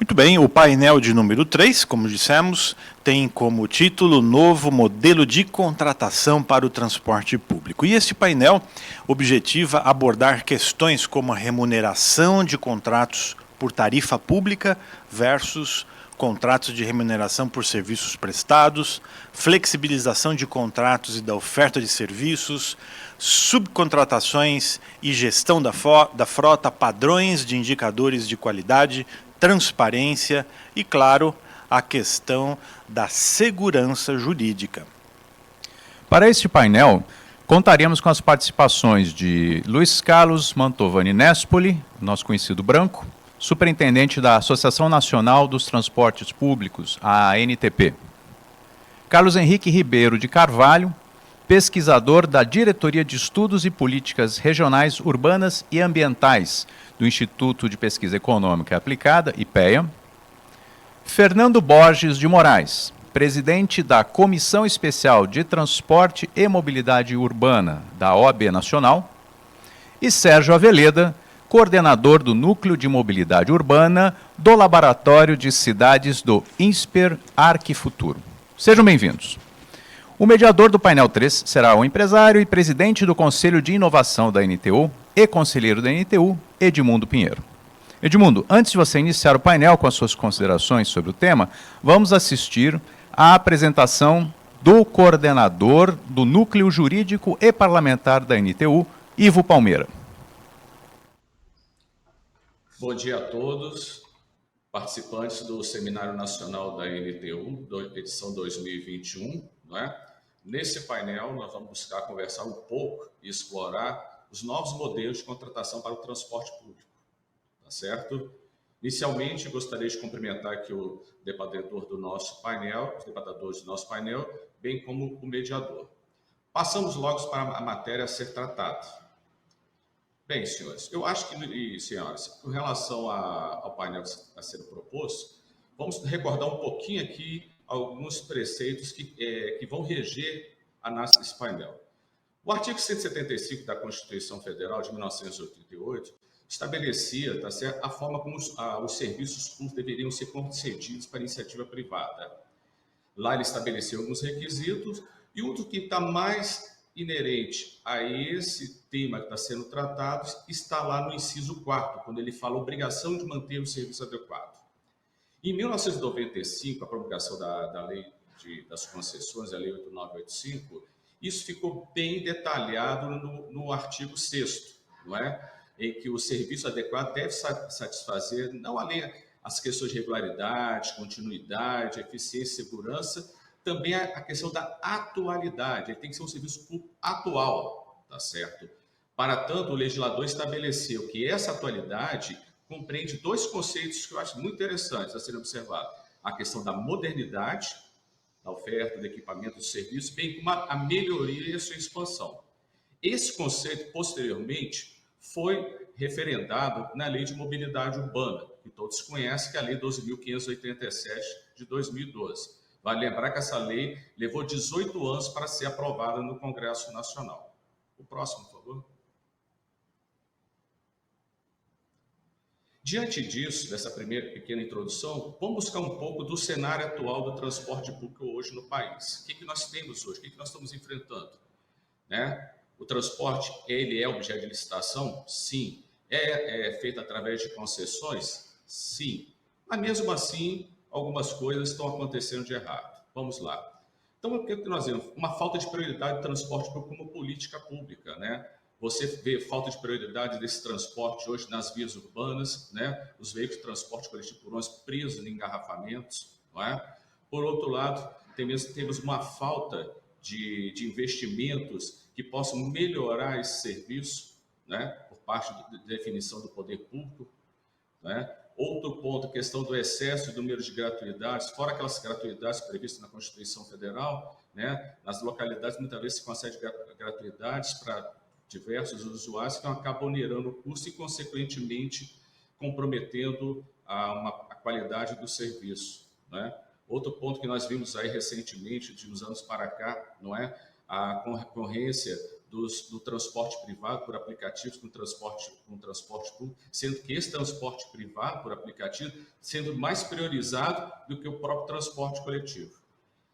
Muito bem, o painel de número 3, como dissemos, tem como título Novo Modelo de Contratação para o Transporte Público. E esse painel objetiva abordar questões como a remuneração de contratos por tarifa pública versus contratos de remuneração por serviços prestados, flexibilização de contratos e da oferta de serviços, subcontratações e gestão da frota, padrões de indicadores de qualidade, transparência e, claro, a questão da segurança jurídica. Para este painel, contaremos com as participações de Luiz Carlos Mantovani Nespoli, nosso conhecido branco, superintendente da Associação Nacional dos Transportes Públicos, a ANTP. Carlos Henrique Ribeiro de Carvalho, pesquisador da Diretoria de Estudos e Políticas Regionais Urbanas e Ambientais do Instituto de Pesquisa Econômica Aplicada, IPEA. Fernando Borges de Moraes, presidente da Comissão Especial de Transporte e Mobilidade Urbana da OAB Nacional. E Sérgio Aveleda, coordenador do Núcleo de Mobilidade Urbana do Laboratório de Cidades do INSPER Arquifuturo. Sejam bem-vindos. O mediador do painel 3 será o empresário e presidente do Conselho de Inovação da NTU e conselheiro da NTU, Edmundo Pinheiro. Edmundo, antes de você iniciar o painel com as suas considerações sobre o tema, vamos assistir à apresentação do coordenador do Núcleo Jurídico e Parlamentar da NTU, Ivo Palmeira. Bom dia a todos, participantes do Seminário Nacional da NTU, edição 2021, não é? Nesse painel, nós vamos buscar conversar um pouco e explorar os novos modelos de contratação para o transporte público, tá certo? Inicialmente, gostaria de cumprimentar aqui o debatedor do nosso painel, os debatedores do nosso painel, bem como o mediador. Passamos logo para a matéria a ser tratada. Bem, senhores, eu acho que, e senhoras, com relação ao painel a ser proposto, vamos recordar um pouquinho aqui alguns preceitos que vão reger a análise desse painel. O artigo 175 da Constituição Federal de 1988 estabelecia, tá certo, a forma como os serviços públicos deveriam ser concedidos para iniciativa privada. Lá ele estabeleceu alguns requisitos e outro que está mais inerente a esse tema que está sendo tratado está lá no inciso 4º, quando ele fala obrigação de manter o serviço adequado. Em 1995, a promulgação da Lei das Concessões, a Lei 8985, isso ficou bem detalhado no artigo 6º, não é? Em que o serviço adequado deve satisfazer não além as questões de regularidade, continuidade, eficiência e segurança, também a questão da atualidade. Ele tem que ser um serviço público atual, tá certo? Para tanto, o legislador estabeleceu que essa atualidade compreende dois conceitos que eu acho muito interessantes a serem observados. A questão da modernidade, da oferta, do equipamento, do serviço, bem como a melhoria e a sua expansão. Esse conceito, posteriormente, foi referendado na Lei de Mobilidade Urbana, que todos conhecem, que é a Lei 12.587 de 2012. Vale lembrar que essa lei levou 18 anos para ser aprovada no Congresso Nacional. O próximo, por favor. Diante disso, dessa primeira pequena introdução, vamos buscar um pouco do cenário atual do transporte público hoje no país. O que nós temos hoje? O que nós estamos enfrentando? Né? O transporte, ele é objeto de licitação? Sim. É feito através de concessões? Sim. Mas mesmo assim, algumas coisas estão acontecendo de errado. Vamos lá. Então, o que nós vemos? Uma falta de prioridade do transporte público como política pública, né? Você vê falta de prioridade desse transporte hoje nas vias urbanas, né? Os veículos de transporte coletivo por ônibus presos em engarrafamentos, não é? Por outro lado, temos uma falta de investimentos que possam melhorar esse serviço, né? Por parte da definição do poder público, né? Outro ponto, a questão do excesso do número de gratuidades, fora aquelas gratuidades previstas na Constituição Federal, né? Nas localidades, muitas vezes se concede gratuidades para diversos usuários que acabam onerando o custo e, consequentemente, comprometendo a qualidade do serviço, né? Outro ponto que nós vimos aí recentemente, de uns anos para cá, não é? A concorrência do transporte privado por aplicativos com transporte público, sendo que esse transporte privado por aplicativo sendo mais priorizado do que o próprio transporte coletivo.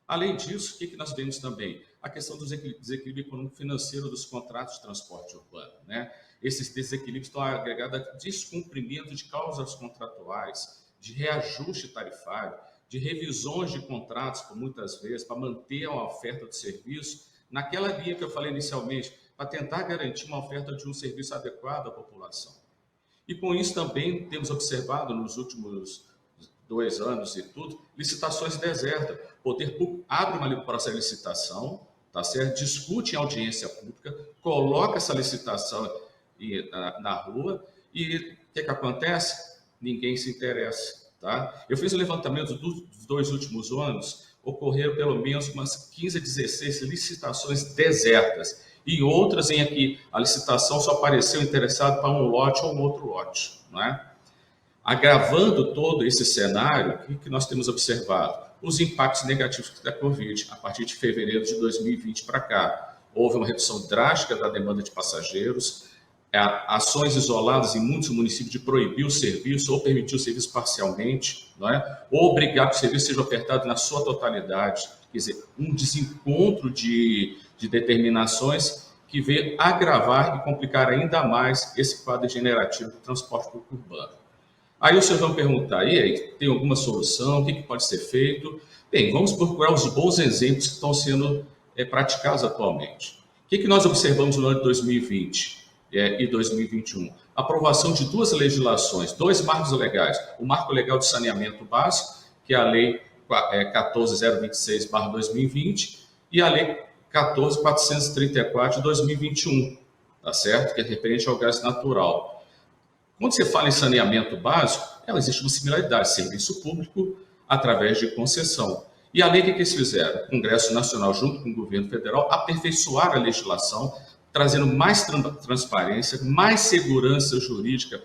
Além disso, o que nós vemos também? A questão do desequilíbrio econômico-financeiro dos contratos de transporte urbano, né? Esses desequilíbrios estão agregados a descumprimento de cláusulas contratuais, de reajuste tarifário, de revisões de contratos, por muitas vezes, para manter a oferta de serviço naquela linha que eu falei inicialmente, para tentar garantir uma oferta de um serviço adequado à população. E com isso também temos observado nos últimos 2 anos e tudo, licitações desertas. O poder público abre uma processo de licitação, tá certo? Discute em audiência pública, coloca essa licitação na rua e o que acontece? Ninguém se interessa, tá? Eu fiz um levantamento dos 2 últimos anos, ocorreram pelo menos umas 15 a 16 licitações desertas e outras em que a licitação só apareceu interessado para um lote ou um outro lote, não é? Agravando todo esse cenário, o que nós temos observado? Os impactos negativos da Covid, a partir de fevereiro de 2020 para cá. Houve uma redução drástica da demanda de passageiros, ações isoladas em muitos municípios de proibir o serviço ou permitir o serviço parcialmente, não é? Ou obrigar que o serviço seja ofertado na sua totalidade. Quer dizer, um desencontro de determinações que veio agravar e complicar ainda mais esse quadro generativo do transporte público urbano. Aí os senhores vão perguntar, e aí, tem alguma solução? O que pode ser feito? Bem, vamos procurar os bons exemplos que estão sendo praticados atualmente. O que nós observamos no ano de 2020 e 2021? Aprovação de 2 legislações, 2 marcos legais. O Marco Legal de Saneamento Básico, que é a Lei 14.026/2020, e a Lei 14.434 de 2021, tá certo? Que é referente ao gás natural. Quando você fala em saneamento básico, existe uma similaridade, serviço público através de concessão. E a lei, o que eles fizeram? O Congresso Nacional, junto com o governo federal, aperfeiçoar a legislação, trazendo mais transparência, mais segurança jurídica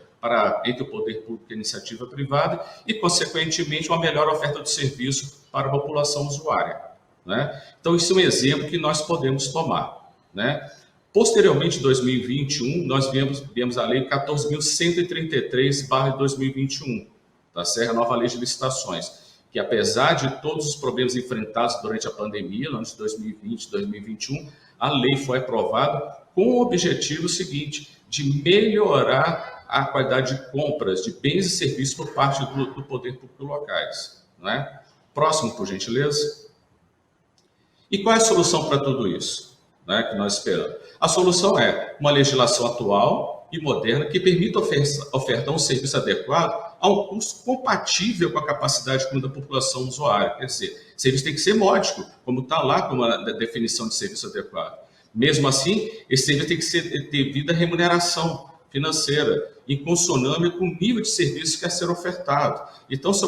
entre o poder público e a iniciativa privada e, consequentemente, uma melhor oferta de serviço para a população usuária, né? Então, isso é um exemplo que nós podemos tomar, né? Posteriormente, em 2021, nós viemos a Lei 14.133/2021, tá certo? A nova lei de licitações, que apesar de todos os problemas enfrentados durante a pandemia, no ano de 2020 e 2021, a lei foi aprovada com o objetivo seguinte, de melhorar a qualidade de compras de bens e serviços por parte do poder público locais, não é? Próximo, por gentileza. E qual é a solução para tudo isso, né, que nós esperamos? A solução é uma legislação atual e moderna que permita ofertar um serviço adequado a um custo compatível com a capacidade da população usuária. Quer dizer, o serviço tem que ser módico, como está lá como a definição de serviço adequado. Mesmo assim, esse serviço tem que ser devida remuneração financeira, em consonância com o nível de serviço que é ser ofertado. Então, se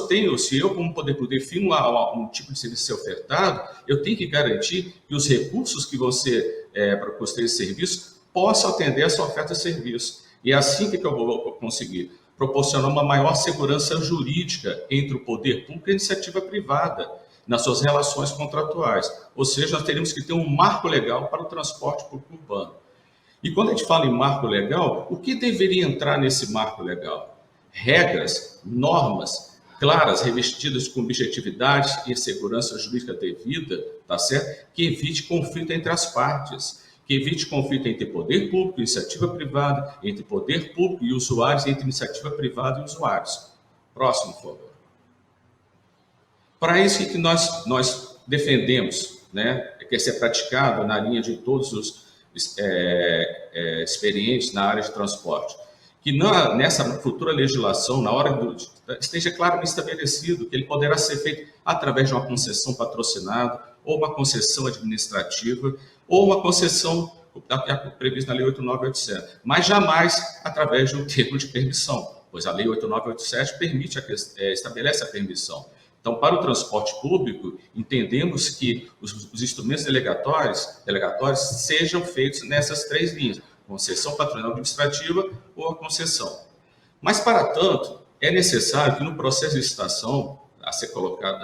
eu como poder público, defino um tipo de serviço ser ofertado, eu tenho que garantir que os recursos que vão ser para construir esse serviço possam atender essa oferta de serviço. E é assim que eu vou conseguir proporcionar uma maior segurança jurídica entre o poder público e a iniciativa privada nas suas relações contratuais. Ou seja, nós teríamos que ter um marco legal para o transporte público urbano. E quando a gente fala em marco legal, o que deveria entrar nesse marco legal? Regras, normas claras, revestidas com objetividade e segurança jurídica devida, tá certo? Que evite conflito entre as partes, que evite conflito entre poder público e iniciativa privada, entre poder público e usuários, entre iniciativa privada e usuários. Próximo, por favor. Para isso que nós defendemos, né, que ser praticado na linha de todos os experientes na área de transporte, que nessa futura legislação, na hora esteja claramente estabelecido que ele poderá ser feito através de uma concessão patrocinada, ou uma concessão administrativa, ou uma concessão prevista na Lei 8987, mas jamais através de um termo de permissão, pois a Lei 8987 estabelece a permissão. Então, para o transporte público, entendemos que os instrumentos delegatórios sejam feitos nessas 3 linhas, concessão patronal administrativa ou a concessão. Mas, para tanto, é necessário que no processo de licitação a ser colocado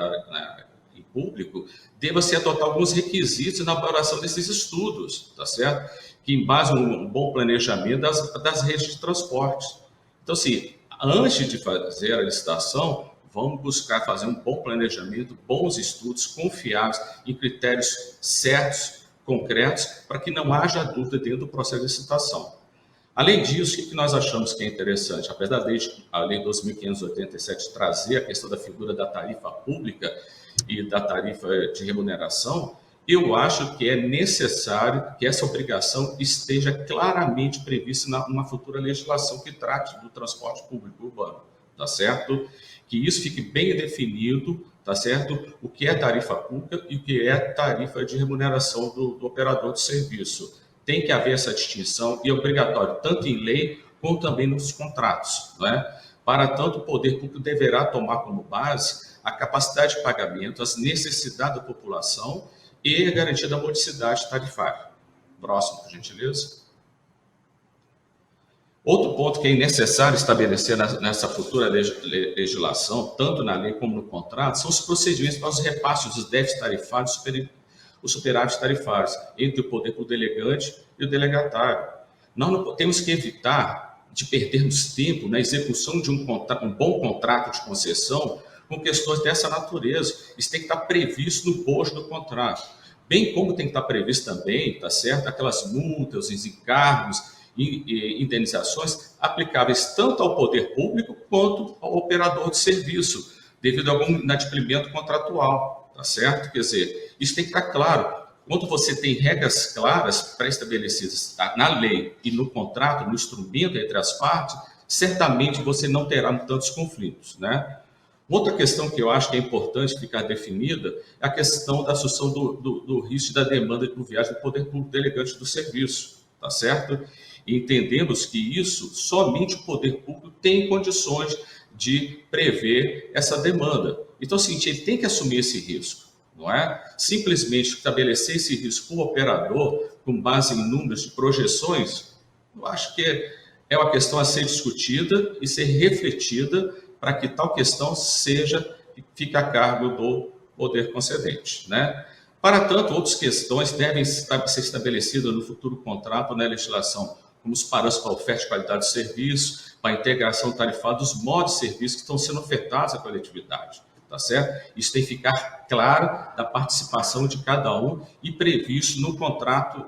público, deva-se adotar alguns requisitos na elaboração desses estudos, tá certo? Que embasam um bom planejamento das redes de transporte. Então, assim, antes de fazer a licitação, vamos buscar fazer um bom planejamento, bons estudos, confiáveis, em critérios certos, concretos, para que não haja dúvida dentro do processo de licitação. Além disso, o que nós achamos que é interessante? Apesar a Lei 2.587 trazer a questão da figura da tarifa pública e da tarifa de remuneração, eu acho que é necessário que essa obrigação esteja claramente prevista numa futura legislação que trate do transporte público urbano, tá certo? Que isso fique bem definido, tá certo? O que é tarifa pública e o que é tarifa de remuneração do operador de serviço. Tem que haver essa distinção e é obrigatório, tanto em lei como também nos contratos, né? Para tanto, o poder público deverá tomar como base a capacidade de pagamento, as necessidades da população e a garantia da modicidade tarifária. Próximo, por gentileza. Outro ponto que é necessário estabelecer nessa futura legislação, tanto na lei como no contrato, são os procedimentos para os repasses dos déficits tarifários, os superávites tarifários, entre o poder público delegante e o delegatário. Nós não temos que evitar de perdermos tempo na execução de um bom contrato de concessão com questões dessa natureza. Isso tem que estar previsto no bojo do contrato. Bem como tem que estar previsto também, tá certo, aquelas multas, os encargos, e indenizações aplicáveis tanto ao poder público quanto ao operador de serviço, devido a algum inadimplemento contratual, tá certo? Quer dizer, isso tem que estar claro. Quando você tem regras claras pré-estabelecidas na lei e no contrato, no instrumento entre as partes, certamente você não terá tantos conflitos, né? Outra questão que eu acho que é importante ficar definida é a questão da assunção do risco da demanda por viagem do poder público delegante do serviço, tá certo? E entendemos que isso, somente o poder público tem condições de prever essa demanda. Então, é o seguinte, ele tem que assumir esse risco, não é? Simplesmente estabelecer esse risco para o operador, com base em números de projeções, eu acho que é uma questão a ser discutida e ser refletida para que tal questão fique a cargo do poder concedente, né? Para tanto, outras questões devem ser estabelecidas no futuro contrato, na legislação, como os parâmetros para oferta de qualidade de serviço, para a integração tarifária dos modos de serviço que estão sendo ofertados à coletividade, tá certo? Isso tem que ficar claro da participação de cada um e previsto no contrato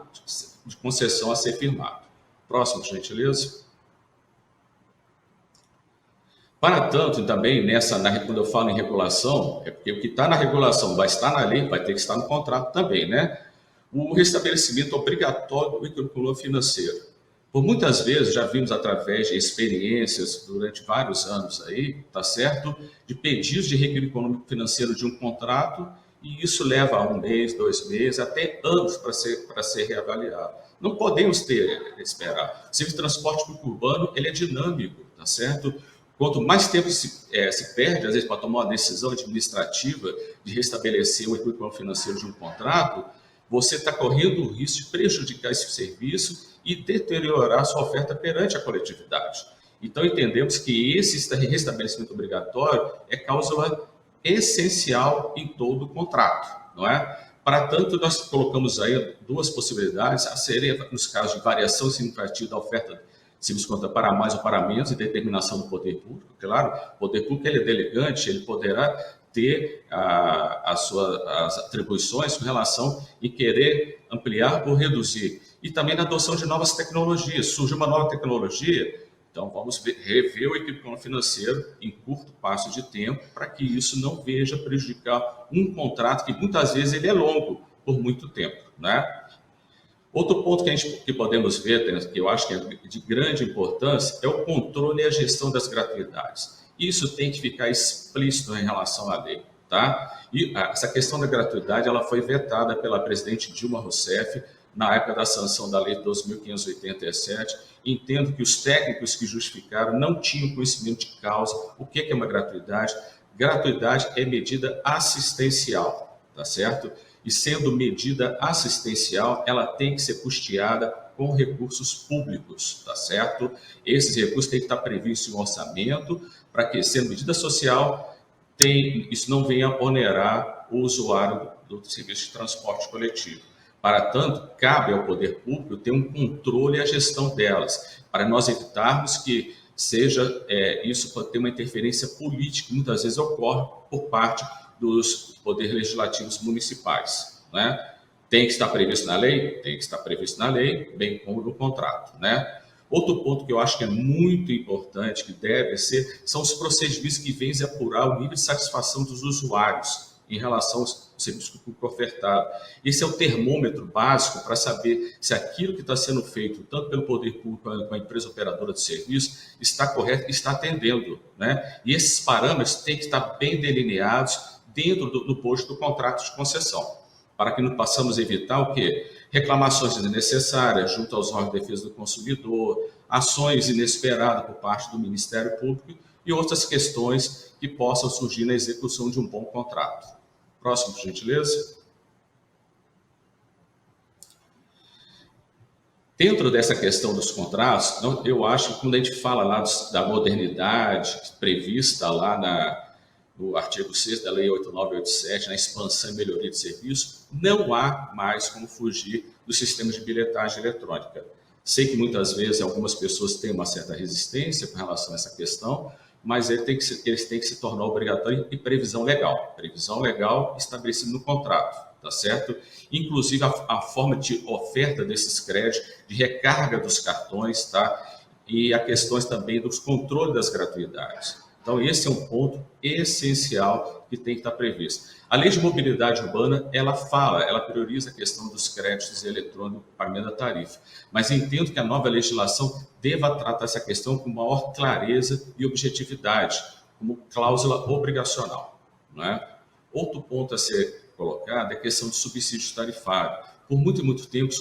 de concessão a ser firmado. Próximo, por gentileza. Para tanto, também, quando eu falo em regulação, é porque o que está na regulação vai estar na lei, vai ter que estar no contrato também, né? O restabelecimento obrigatório do currículo financeiro. Por muitas vezes, já vimos através de experiências durante vários anos aí, tá certo? De pedidos de reequilíbrio econômico financeiro de um contrato, e isso leva a 1 mês, 2 meses, até anos para ser reavaliado. Não podemos esperar. O serviço de transporte público urbano, ele é dinâmico, tá certo? Quanto mais tempo se perde, às vezes, para tomar uma decisão administrativa de restabelecer o equilíbrio financeiro de um contrato, você está correndo o risco de prejudicar esse serviço e deteriorar sua oferta perante a coletividade. Então, entendemos que esse restabelecimento obrigatório é cláusula essencial em todo o contrato, não é? Para tanto, nós colocamos aí duas possibilidades, a serem nos casos de variação significativa da oferta de serviço para mais ou para menos, e determinação do poder público. Claro, o poder público ele é delegante, ele poderá ter as atribuições com relação em querer ampliar ou reduzir. E também na adoção de novas tecnologias. Surge uma nova tecnologia, então vamos rever o equilíbrio financeiro em curto espaço de tempo para que isso não veja prejudicar um contrato que muitas vezes ele é longo, por muito tempo, né? Outro ponto que podemos ver, que eu acho que é de grande importância, é o controle e a gestão das gratuidades. Isso tem que ficar explícito em relação à lei, tá? E essa questão da gratuidade, ela foi vetada pela presidente Dilma Rousseff na época da sanção da lei 2.587. Entendo que os técnicos que justificaram não tinham conhecimento de causa. O que é uma gratuidade? Gratuidade é medida assistencial, tá certo? E sendo medida assistencial, ela tem que ser custeada com recursos públicos, tá certo? Esses recursos têm que estar previstos em orçamento para que, sendo medida social, isso não venha onerar o usuário do serviço de transporte coletivo. Para tanto, cabe ao poder público ter um controle e a gestão delas, para nós evitarmos que isso pode ter uma interferência política, que muitas vezes ocorre por parte dos poderes legislativos municipais, né? Tem que estar previsto na lei? Tem que estar previsto na lei, bem como no contrato, né? Outro ponto que eu acho que é muito importante, que deve ser, são os procedimentos que vêm apurar o nível de satisfação dos usuários em relação aos serviços públicos ofertados. Esse é o termômetro básico para saber se aquilo que está sendo feito, tanto pelo poder público quanto com a empresa operadora de serviço, está correto e está atendendo, né? E esses parâmetros têm que estar bem delineados dentro do posto do contrato de concessão, para que não possamos evitar o quê? Reclamações desnecessárias junto aos órgãos de defesa do consumidor, ações inesperadas por parte do Ministério Público e outras questões que possam surgir na execução de um bom contrato. Próximo, por gentileza. Dentro dessa questão dos contratos, eu acho que quando a gente fala lá da modernidade prevista lá no artigo 6º da Lei 8987, na expansão e melhoria de serviço, não há mais como fugir do sistema de bilhetagem eletrônica. Sei que muitas vezes algumas pessoas têm uma certa resistência com relação a essa questão, mas eles têm que se tornar obrigatório em previsão legal estabelecida no contrato, tá certo? Inclusive a forma de oferta desses créditos, de recarga dos cartões, tá? E a questões também dos controles das gratuidades. Então, esse é um ponto essencial que tem que estar previsto. A Lei de Mobilidade Urbana, ela prioriza a questão dos créditos eletrônicos para pagamento da tarifa. Mas entendo que a nova legislação deva tratar essa questão com maior clareza e objetividade, como cláusula obrigacional, não é? Outro ponto a ser colocado é a questão do subsídio tarifário. Por muito tempo,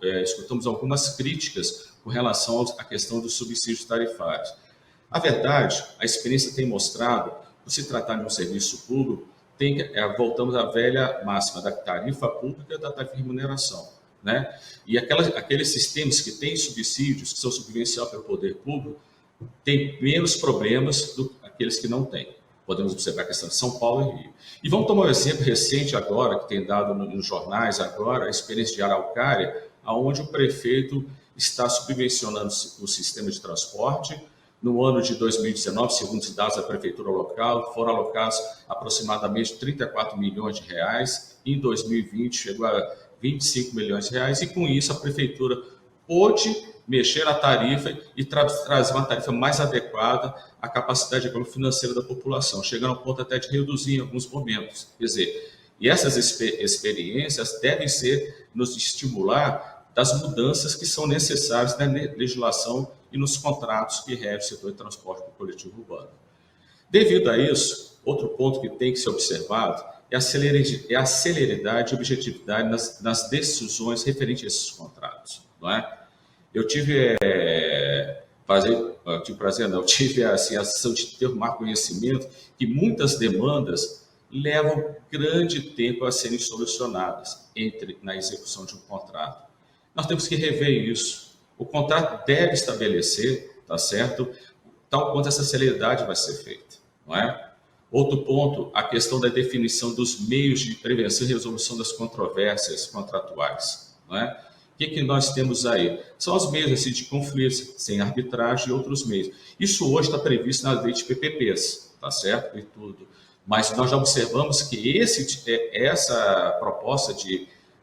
escutamos algumas críticas com relação à questão dos subsídios tarifários. A verdade, a experiência tem mostrado, por se tratar de um serviço público, voltamos à velha máxima da tarifa pública e da tarifa de remuneração, né? E aqueles sistemas que têm subsídios, que são subvenciados pelo poder público, têm menos problemas do que aqueles que não têm. Podemos observar a questão de São Paulo e Rio. E vamos tomar um exemplo recente agora, que tem dado nos jornais agora, a experiência de Araucária, onde o prefeito está subvencionando o sistema de transporte. No ano de 2019, segundo os dados da prefeitura local, foram alocados aproximadamente 34 milhões de reais. Em 2020, chegou a 25 milhões de reais. E com isso, a prefeitura pôde mexer na tarifa e trazer uma tarifa mais adequada à capacidade econômica financeira da população, chegando ao ponto até de reduzir em alguns momentos. Quer dizer, e essas experiências devem nos estimular das mudanças que são necessárias na legislação e nos contratos que regem o setor de transporte coletivo urbano. Devido a isso, outro ponto que tem que ser observado é a celeridade e objetividade nas decisões referentes a esses contratos, não é? Eu tive a sensação de ter um conhecimento que muitas demandas levam grande tempo a serem solucionadas na execução de um contrato. Nós temos que rever isso. O contrato deve estabelecer, tá certo, tal quanto essa celeridade vai ser feita, não é? Outro ponto, a questão da definição dos meios de prevenção e resolução das controvérsias contratuais, não é? O que nós temos aí? São os meios assim, de conflitos, sem arbitragem e outros meios. Isso hoje está previsto na lei de PPPs, tá certo? E tudo. Mas nós já observamos que essa proposta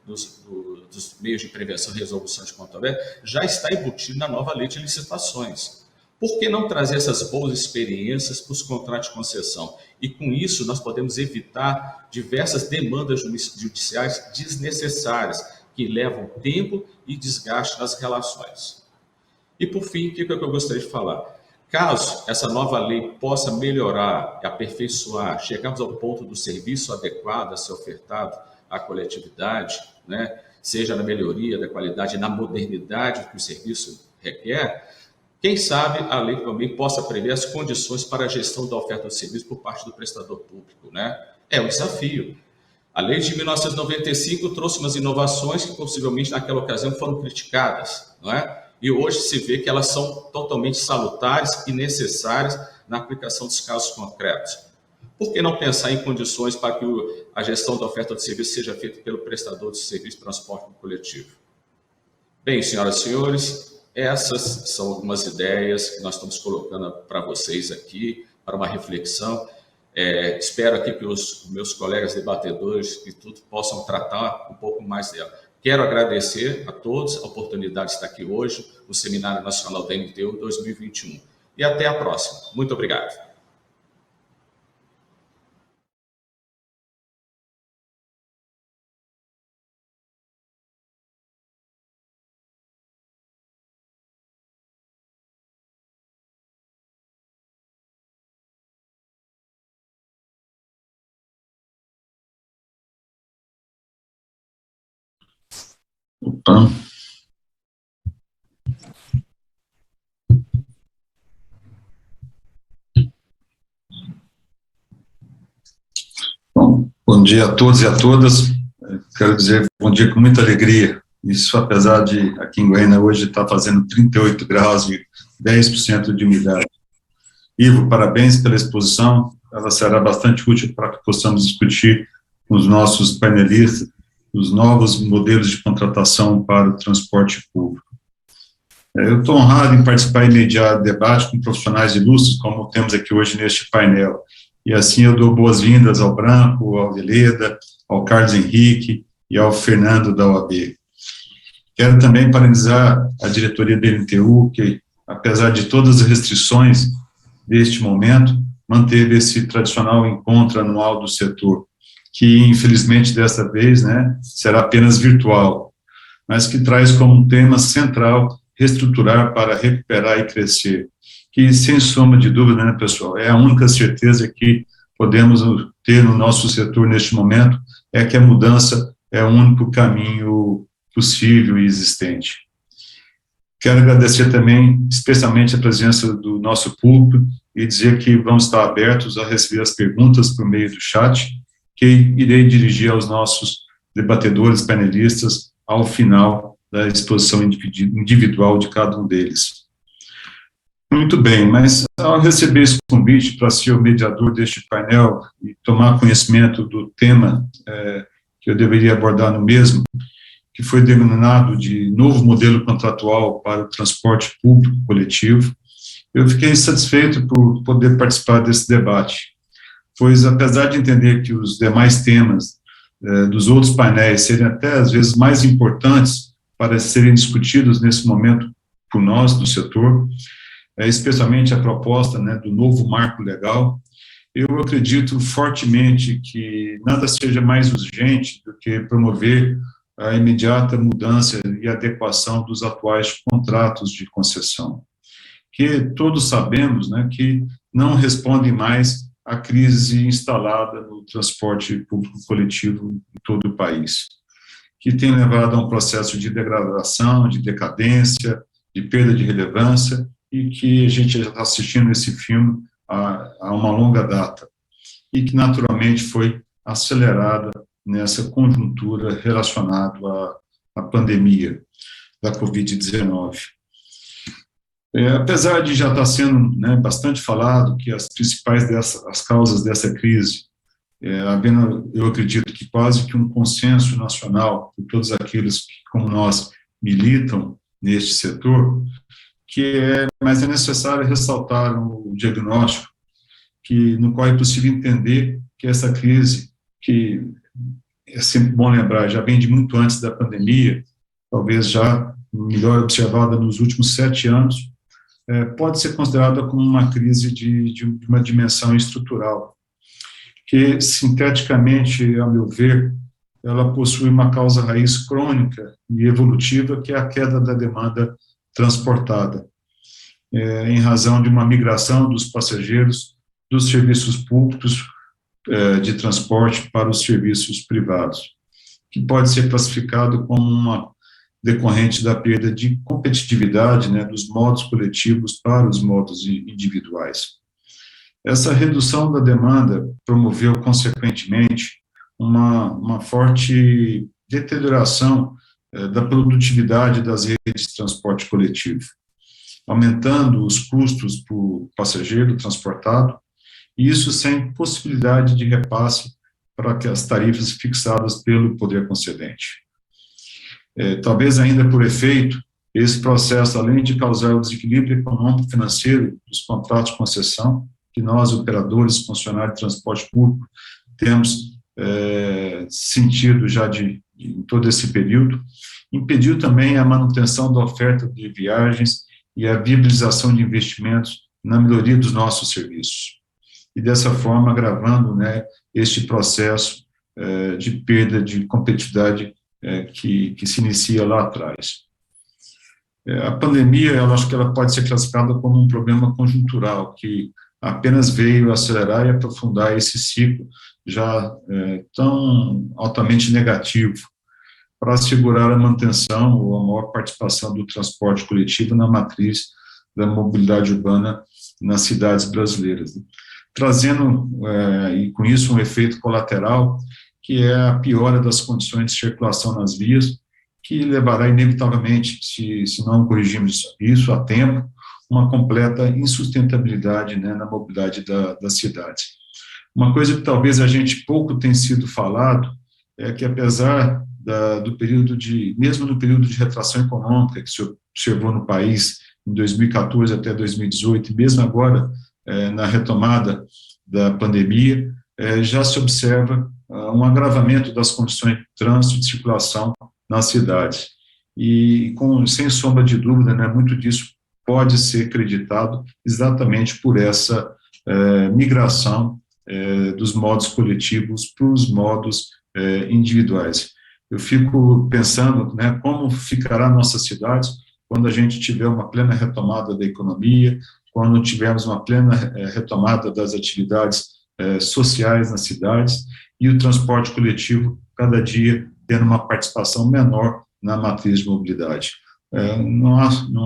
dos meios de prevenção e resolução de controvérsia já está embutido na nova lei de licitações. Por que não trazer essas boas experiências para os contratos de concessão? E com isso nós podemos evitar diversas demandas judiciais desnecessárias, que levam tempo e desgaste nas relações. E por fim, o que eu gostaria de falar? Caso essa nova lei possa melhorar, aperfeiçoar, chegarmos ao ponto do serviço adequado a ser ofertado à coletividade, né? Seja na melhoria da qualidade e na modernidade que o serviço requer, quem sabe a lei também possa prever as condições para a gestão da oferta de serviço por parte do prestador público, né? É um desafio. A lei de 1995 trouxe umas inovações que possivelmente naquela ocasião foram criticadas, não é? E hoje se vê que elas são totalmente salutares e necessárias na aplicação dos casos concretos. por que não pensar em condições para que a gestão da oferta de serviço seja feita pelo prestador de serviço de transporte coletivo? Bem, senhoras e senhores, essas são algumas ideias que nós estamos colocando para vocês aqui, para uma reflexão. Espero aqui que os meus colegas debatedores e tudo possam tratar um pouco mais dela. Quero agradecer a todos a oportunidade de estar aqui hoje no Seminário Nacional da NTU 2021. E até a próxima. Muito obrigado. Opa. Bom dia a todos e a todas. Quero dizer bom dia com muita alegria. Isso apesar de aqui em Goiânia hoje estar fazendo 38 graus e 10% de umidade. Ivo, parabéns pela exposição. Ela será bastante útil para que possamos discutir com os nossos painelistas os novos modelos de contratação para o transporte público. Eu estou honrado em participar e mediar debate com profissionais ilustres, como temos aqui hoje neste painel. E assim eu dou boas-vindas ao Branco, ao Veleda, ao Carlos Henrique e ao Fernando da OAB. Quero também parabenizar a diretoria da NTU, que, apesar de todas as restrições deste momento, manteve esse tradicional encontro anual do setor, que infelizmente desta vez, né, será apenas virtual, mas que traz como tema central reestruturar para recuperar e crescer, que sem sombra de dúvida, né, pessoal, é a única certeza que podemos ter no nosso setor neste momento, é que a mudança é o único caminho possível e existente. Quero agradecer também, especialmente a presença do nosso público e dizer que vamos estar abertos a receber as perguntas por meio do chat, que irei dirigir aos nossos debatedores, painelistas, ao final da exposição individual de cada um deles. Muito bem, mas ao receber esse convite para ser o mediador deste painel e tomar conhecimento do tema que eu deveria abordar no mesmo, que foi denominado de novo modelo contratual para o transporte público coletivo, eu fiquei satisfeito por poder participar desse debate, pois apesar de entender que os demais temas dos outros painéis serem até às vezes mais importantes para serem discutidos nesse momento por nós do setor, especialmente a proposta, né, do novo marco legal, eu acredito fortemente que nada seja mais urgente do que promover a imediata mudança e adequação dos atuais contratos de concessão, que todos sabemos, né, que não respondem mais à crise instalada no transporte público coletivo em todo o país, que tem levado a um processo de degradação, de decadência, de perda de relevância, e que a gente já está assistindo esse filme há uma longa data, e que naturalmente foi acelerada nessa conjuntura relacionada à pandemia da Covid-19. Apesar de já estar sendo, né, bastante falado que as principais as causas dessa crise, eu acredito que quase que um consenso nacional por todos aqueles que, como nós, militam neste setor, mas é necessário ressaltar o diagnóstico, no qual é possível entender que essa crise, que é sempre bom lembrar, já vem de muito antes da pandemia, talvez já melhor observada nos últimos 7 anos, pode ser considerada como uma crise de uma dimensão estrutural, que, sinteticamente, ao meu ver, ela possui uma causa raiz crônica e evolutiva, que é a queda da demanda transportada, em razão de uma migração dos passageiros dos serviços públicos de transporte para os serviços privados, que pode ser classificado como uma decorrente da perda de competitividade, né, dos modos coletivos para os modos individuais. Essa redução da demanda promoveu, consequentemente, uma forte deterioração da produtividade das redes de transporte coletivo, aumentando os custos por passageiro transportado e isso sem possibilidade de repasse para que as tarifas fixadas pelo poder concedente. Talvez ainda por efeito, esse processo, além de causar o desequilíbrio econômico-financeiro dos contratos de concessão, que nós, operadores, funcionários de transporte público, temos sentido já em todo esse período, impediu também a manutenção da oferta de viagens e a viabilização de investimentos na melhoria dos nossos serviços. E dessa forma, agravando, né, este processo de perda de competitividade que se inicia lá atrás. A pandemia, eu acho que ela pode ser classificada como um problema conjuntural, que apenas veio acelerar e aprofundar esse ciclo já tão altamente negativo, para assegurar a manutenção ou a maior participação do transporte coletivo na matriz da mobilidade urbana nas cidades brasileiras, trazendo, e com isso, um efeito colateral, que é a piora das condições de circulação nas vias, que levará inevitavelmente, se não corrigirmos isso a tempo, uma completa insustentabilidade, né, na mobilidade das cidades. Uma coisa que talvez a gente pouco tenha sido falado é que, apesar do período mesmo no período de retração econômica que se observou no país em 2014 até 2018, e mesmo agora na retomada da pandemia, já se observa um agravamento das condições de trânsito e de circulação nas cidades. E, sem sombra de dúvida, né, muito disso pode ser acreditado exatamente por essa migração dos modos coletivos para os modos individuais. Eu fico pensando, né, como ficará nossas cidades quando a gente tiver uma plena retomada da economia, quando tivermos uma plena retomada das atividades sociais nas cidades e o transporte coletivo cada dia tendo uma participação menor na matriz de mobilidade. Não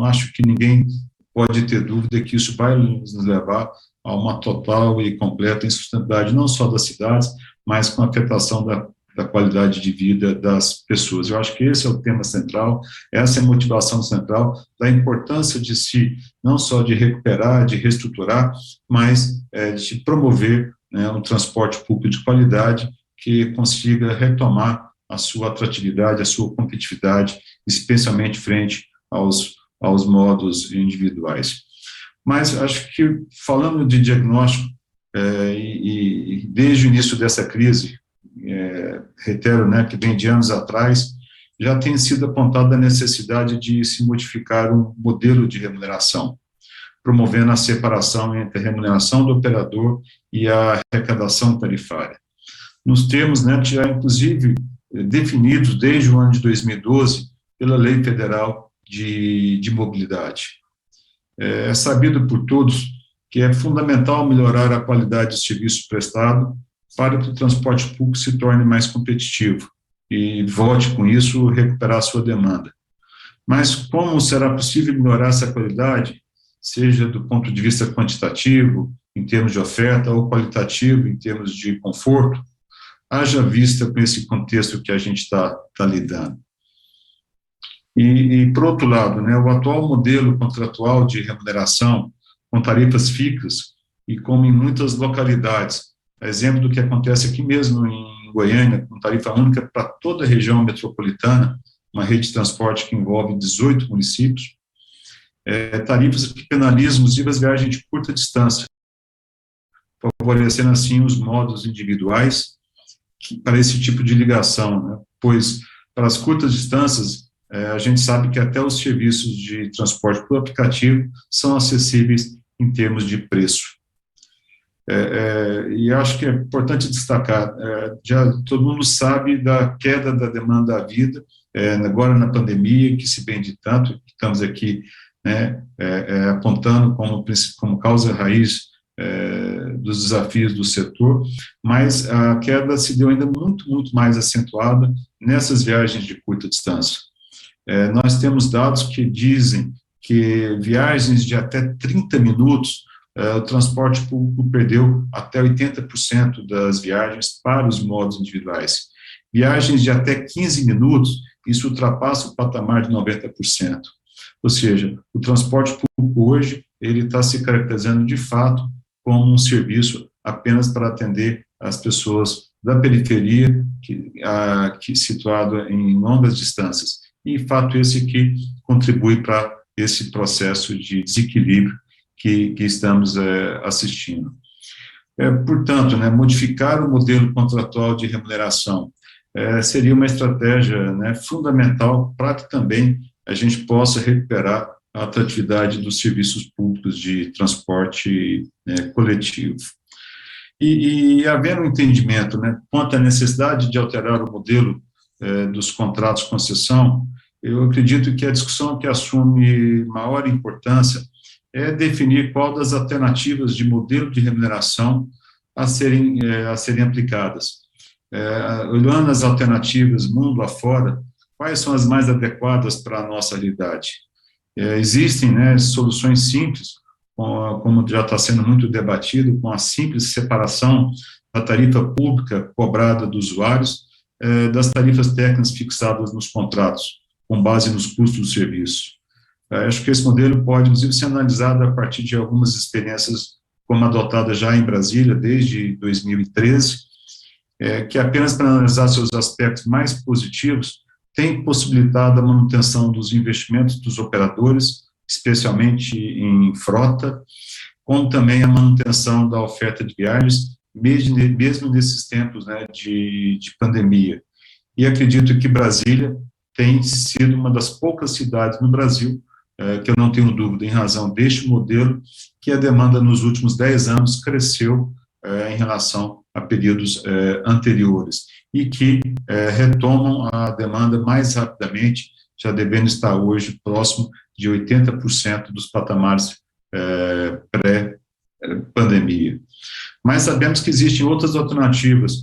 acho que ninguém pode ter dúvida que isso vai nos levar a uma total e completa insustentabilidade, não só das cidades, mas com a afetação da qualidade de vida das pessoas. Eu acho que esse é o tema central, essa é a motivação central da importância de não só de recuperar, de reestruturar, mas de promover, né, um transporte público de qualidade que consiga retomar a sua atratividade, a sua competitividade, especialmente frente aos modos individuais. Mas acho que, falando de diagnóstico, e desde o início dessa crise, reitero, né, que vem de anos atrás, já tem sido apontada a necessidade de se modificar um modelo de remuneração, promovendo a separação entre a remuneração do operador e a arrecadação tarifária. Nos termos, né, já inclusive definidos desde o ano de 2012 pela Lei Federal de Mobilidade. É sabido por todos que é fundamental melhorar a qualidade do serviço prestado para que o transporte público se torne mais competitivo e volte, com isso, recuperar a sua demanda. Mas como será possível melhorar essa qualidade, seja do ponto de vista quantitativo, em termos de oferta, ou qualitativo, em termos de conforto, haja vista com esse contexto que a gente está lidando. E, por outro lado, né, o atual modelo contratual de remuneração, com tarifas fixas, e como em muitas localidades, exemplo do que acontece aqui mesmo em Goiânia, com tarifa única para toda a região metropolitana, uma rede de transporte que envolve 18 municípios, tarifas que penalizam, inclusive, as viagens de curta distância, favorecendo, assim, os modos individuais para esse tipo de ligação, né? Pois, para as curtas distâncias, a gente sabe que até os serviços de transporte por aplicativo são acessíveis em termos de preço. E acho que é importante destacar, já todo mundo sabe da queda da demanda à vida, agora na pandemia, que se vende tanto, que estamos aqui, né, apontando como causa raiz dos desafios do setor, mas a queda se deu ainda muito, muito mais acentuada nessas viagens de curta distância. Nós temos dados que dizem que viagens de até 30 minutos, o transporte público perdeu até 80% das viagens para os modos individuais. Viagens de até 15 minutos, isso ultrapassa o patamar de 90%. Ou seja, o transporte público hoje, ele está se caracterizando de fato como um serviço apenas para atender as pessoas da periferia, que situado em longas distâncias. E fato esse que contribui para esse processo de desequilíbrio que estamos assistindo. Portanto, né, modificar o modelo contratual de remuneração seria uma estratégia, né, fundamental para que também a gente possa recuperar a atratividade dos serviços públicos de transporte coletivo. E havendo um entendimento, né, quanto à necessidade de alterar o modelo dos contratos de concessão, eu acredito que a discussão que assume maior importância é definir qual das alternativas de modelo de remuneração a serem aplicadas. Olhando as alternativas mundo afora, quais são as mais adequadas para a nossa realidade? Existem, né, soluções simples, como já está sendo muito debatido, com a simples separação da tarifa pública cobrada dos usuários das tarifas técnicas fixadas nos contratos, com base nos custos do serviço. Acho que esse modelo pode, inclusive, ser analisado a partir de algumas experiências, como adotada já em Brasília, desde 2013, que apenas para analisar seus aspectos mais positivos, tem possibilitado a manutenção dos investimentos dos operadores, especialmente em frota, como também a manutenção da oferta de viagens, mesmo nesses tempos, né, de pandemia. E acredito que Brasília tem sido uma das poucas cidades no Brasil, que eu não tenho dúvida, em razão deste modelo, que a demanda nos últimos 10 anos cresceu em relação a períodos anteriores, e que retomam a demanda mais rapidamente, já devendo estar hoje próximo de 80% dos patamares pré-pandemia. Mas sabemos que existem outras alternativas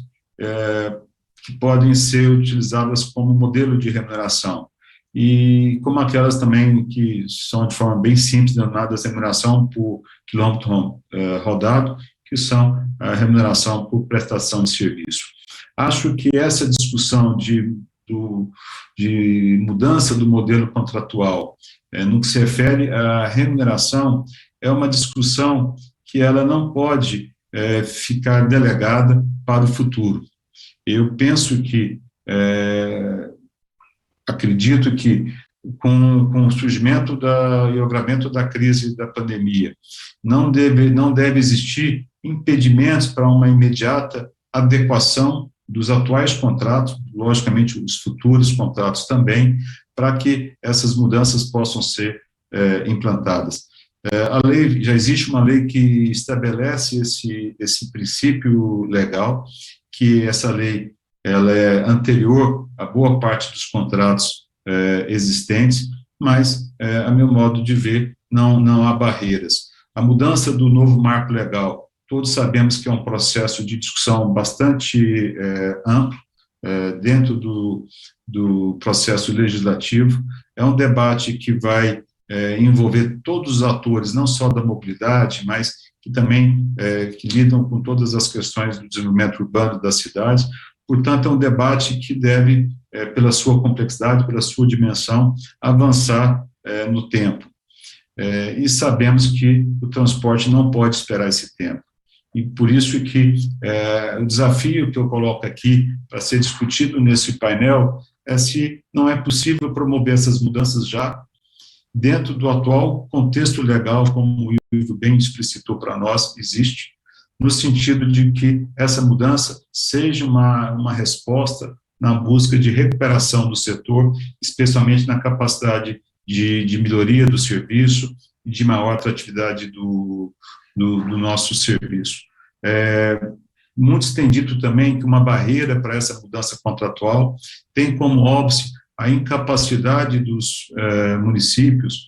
que podem ser utilizadas como modelo de remuneração, e como aquelas também que são de forma bem simples, denominadas remuneração por quilômetro rodado, que são a remuneração por prestação de serviço. Acho que essa discussão de mudança do modelo contratual, no que se refere à remuneração, é uma discussão que ela não pode ficar delegada para o futuro. Eu penso que, acredito que, com o surgimento e o agravamento da crise da pandemia, não deve existir impedimentos para uma imediata adequação dos atuais contratos, logicamente os futuros contratos também, para que essas mudanças possam ser implantadas. A lei, já existe uma lei que estabelece esse princípio legal, que essa lei ela é anterior a boa parte dos contratos existentes, mas, a meu modo de ver, não há barreiras. A mudança do novo marco legal, todos sabemos que é um processo de discussão bastante amplo, dentro do processo legislativo, é um debate que vai envolver todos os atores, não só da mobilidade, mas que também que lidam com todas as questões do desenvolvimento urbano das cidades. Portanto, é um debate que deve, pela sua complexidade, pela sua dimensão, avançar no tempo. E sabemos que o transporte não pode esperar esse tempo. E por isso que o desafio que eu coloco aqui para ser discutido nesse painel é se não é possível promover essas mudanças já dentro do atual contexto legal, como o Ivo bem explicitou para nós, existe, no sentido de que essa mudança seja uma resposta na busca de recuperação do setor, especialmente na capacidade de melhoria do serviço e de maior atratividade do nosso serviço. Muitos têm dito também que uma barreira para essa mudança contratual tem como óbice a incapacidade dos municípios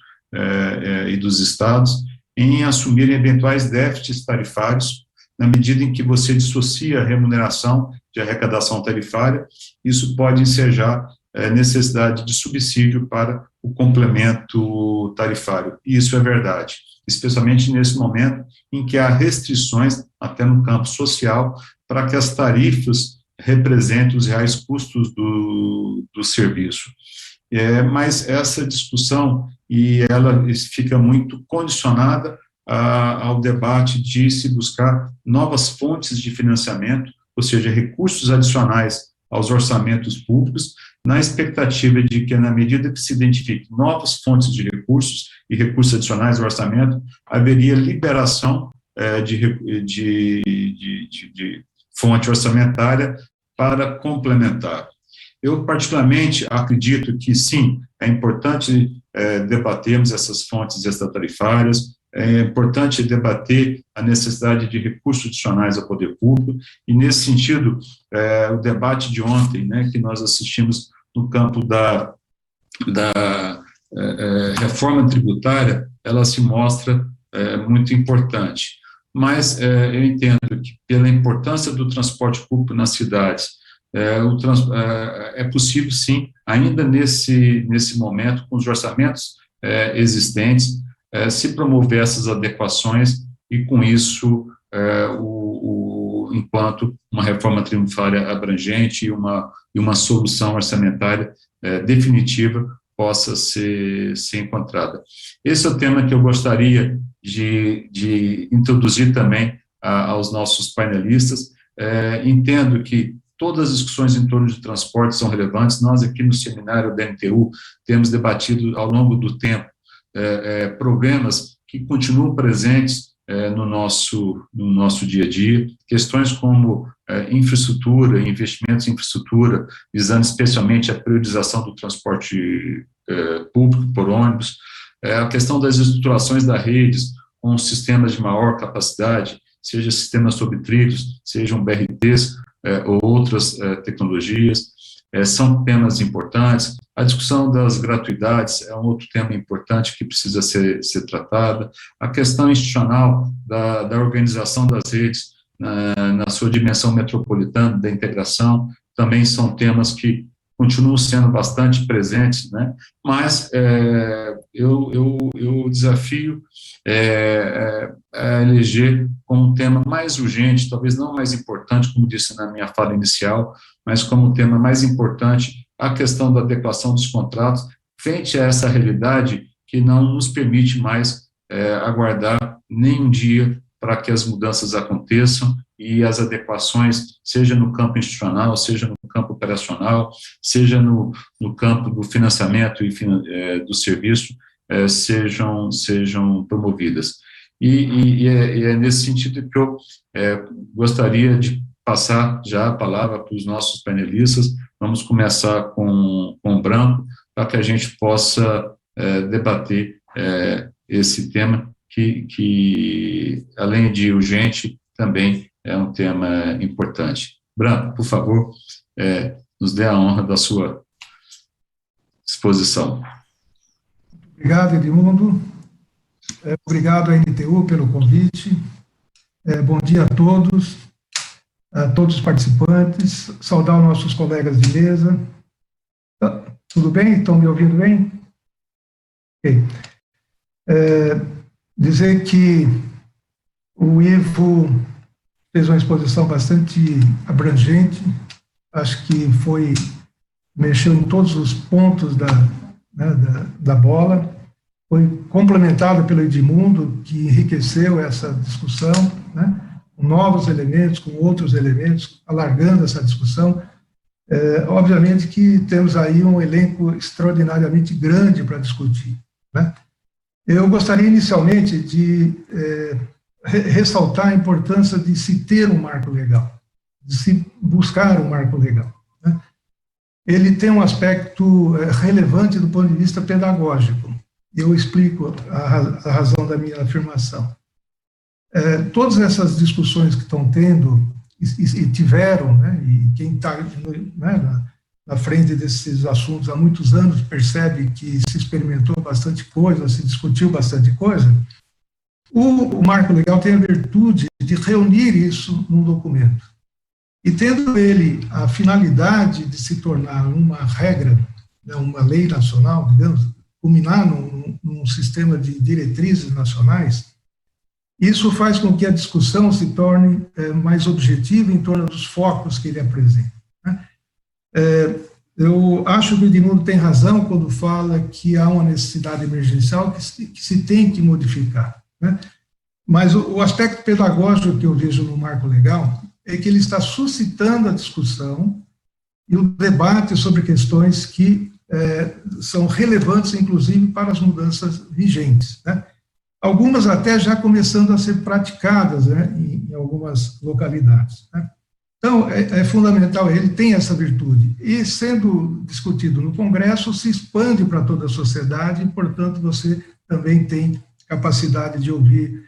e dos estados em assumirem eventuais déficits tarifários, na medida em que você dissocia a remuneração de arrecadação tarifária, isso pode ensejar necessidade de subsídio para o complemento tarifário. E isso é verdade, especialmente nesse momento em que há restrições, até no campo social, para que as tarifas representem os reais custos do serviço. Mas essa discussão, ela fica muito condicionada ao debate de se buscar novas fontes de financiamento, ou seja, recursos adicionais aos orçamentos públicos, na expectativa de que, na medida que se identifiquem novas fontes de recursos e recursos adicionais ao orçamento, haveria liberação de fonte orçamentária para complementar. Eu, particularmente, acredito que, sim, é importante debatermos essas fontes extratarifárias, é importante debater a necessidade de recursos adicionais ao poder público, e, nesse sentido, o debate de ontem, né, que nós assistimos no campo da reforma tributária, ela se mostra muito importante. Mas eu entendo que, pela importância do transporte público nas cidades, é possível, sim, ainda nesse momento, com os orçamentos existentes, se promover essas adequações e, com isso, enquanto uma reforma tributária abrangente e uma solução orçamentária definitiva possa ser encontrada. Esse é o tema que eu gostaria de introduzir também aos nossos painelistas. Entendo que todas as discussões em torno de transporte são relevantes. Nós, aqui no seminário da NTU, temos debatido ao longo do tempo problemas que continuam presentes no nosso dia a dia, questões como infraestrutura, investimentos em infraestrutura, visando especialmente a priorização do transporte público por ônibus, a questão das estruturações das redes com sistemas de maior capacidade, seja sistemas sobre trilhos, sejam BRTs ou outras tecnologias, são temas importantes. A discussão das gratuidades é um outro tema importante que precisa ser tratada. A questão institucional da organização das redes na sua dimensão metropolitana, da integração, também são temas que continuam sendo bastante presentes, né? Mas eu desafio a eleger como um tema mais urgente, talvez não mais importante, como disse na minha fala inicial, mas como tema mais importante, a questão da adequação dos contratos, frente a essa realidade que não nos permite mais aguardar nem um dia para que as mudanças aconteçam e as adequações, seja no campo institucional, seja no campo operacional, seja no campo do financiamento e do serviço, sejam promovidas. E é nesse sentido que eu gostaria de passar já a palavra para os nossos panelistas. Vamos começar com o Branco, para que a gente possa debater esse tema, que, além de urgente, também é um tema importante. Branco, por favor, nos dê a honra da sua exposição. Obrigado, Edmundo. Obrigado à NTU pelo convite. Bom dia a todos os participantes. Saudar os nossos colegas de mesa. Tudo bem? Estão me ouvindo bem? Ok. Dizer que o Ivo fez uma exposição bastante abrangente, acho que mexeu em todos os pontos da bola, foi complementado pelo Edmundo, que enriqueceu essa discussão, né, com novos elementos, com outros elementos, alargando essa discussão. Obviamente que temos aí um elenco extraordinariamente grande para discutir, né. Eu gostaria inicialmente de ressaltar a importância de se ter um marco legal, de se buscar um marco legal, né. Ele tem um aspecto relevante do ponto de vista pedagógico. Eu explico a razão da minha afirmação. Todas essas discussões que estão tendo e tiveram, né, e quem está, né, na frente desses assuntos há muitos anos percebe que se experimentou bastante coisa, se discutiu bastante coisa. O marco legal tem a virtude de reunir isso num documento. E tendo ele a finalidade de se tornar uma regra, né, uma lei nacional, digamos, culminar num sistema de diretrizes nacionais, isso faz com que a discussão se torne mais objetiva em torno dos focos que ele apresenta, né? Eu acho que o Edmundo tem razão quando fala que há uma necessidade emergencial que se tem que modificar, né? Mas o aspecto pedagógico que eu vejo no marco legal é que ele está suscitando a discussão e o debate sobre questões que são relevantes, inclusive, para as mudanças vigentes, né? Algumas até já começando a ser praticadas, né, em algumas localidades, né? Então, é fundamental, ele tem essa virtude, e sendo discutido no Congresso, se expande para toda a sociedade, e, portanto, você também tem capacidade de ouvir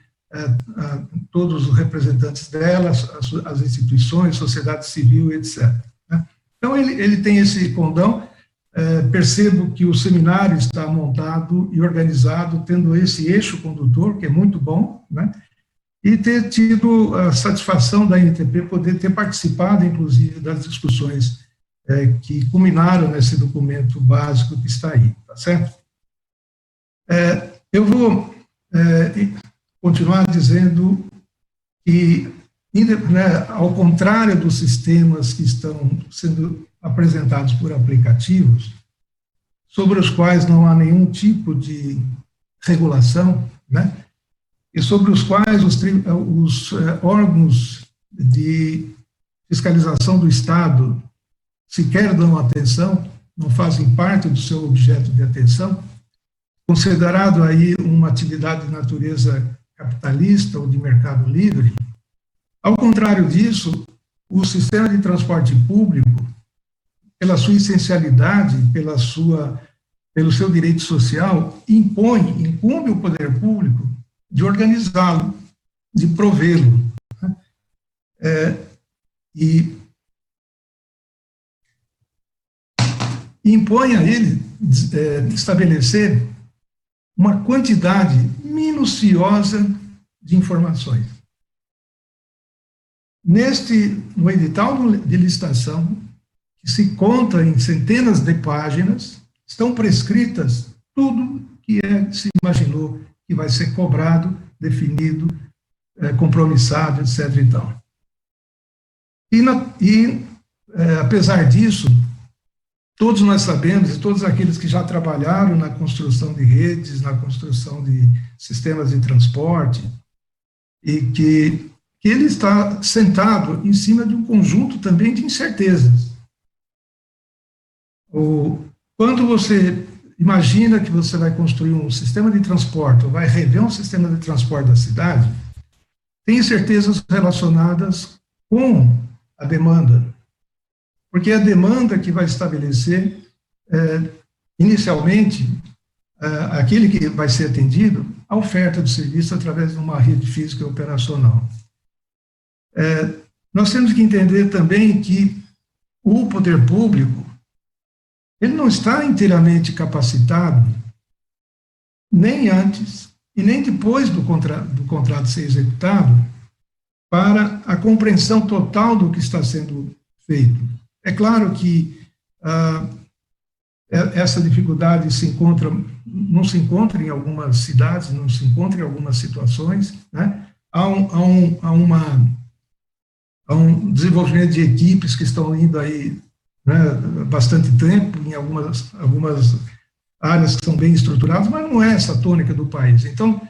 todos os representantes delas, as instituições, sociedade civil, etc. Né? Então, ele tem esse condão. Percebo que o seminário está montado e organizado, tendo esse eixo condutor, que é muito bom, né? E ter tido a satisfação da NTP poder ter participado, inclusive, das discussões que culminaram nesse documento básico que está aí, tá certo? Eu vou continuar dizendo que, né, ao contrário dos sistemas que estão sendo apresentados por aplicativos, sobre os quais não há nenhum tipo de regulação, né, e sobre os quais os órgãos de fiscalização do Estado sequer dão atenção, não fazem parte do seu objeto de atenção, considerado aí uma atividade de natureza capitalista ou de mercado livre. Ao contrário disso, o sistema de transporte público, pela sua essencialidade, pelo seu direito social, incumbe o poder público de organizá-lo, de provê-lo, né? E impõe a ele estabelecer uma quantidade minuciosa de informações. No edital de licitação, que se conta em centenas de páginas, estão prescritas tudo que se imaginou que vai ser cobrado, definido, compromissado, etc. e tal. Apesar disso, todos nós sabemos, e todos aqueles que já trabalharam na construção de redes, na construção de sistemas de transporte, e que ele está sentado em cima de um conjunto também de incertezas. Quando você imagina que você vai construir um sistema de transporte, ou vai rever um sistema de transporte da cidade, tem incertezas relacionadas com a demanda, porque é a demanda que vai estabelecer, inicialmente, aquele que vai ser atendido, a oferta de serviço através de uma rede física operacional. Nós temos que entender também que o poder público, ele não está inteiramente capacitado, nem antes e nem depois do contrato ser executado, para a compreensão total do que está sendo feito. É claro que essa dificuldade não se encontra em algumas cidades, não se encontra em algumas situações, né? Há um desenvolvimento de equipes que estão indo aí, né, bastante tempo, em algumas áreas que são bem estruturadas, mas não é essa a tônica do país. Então,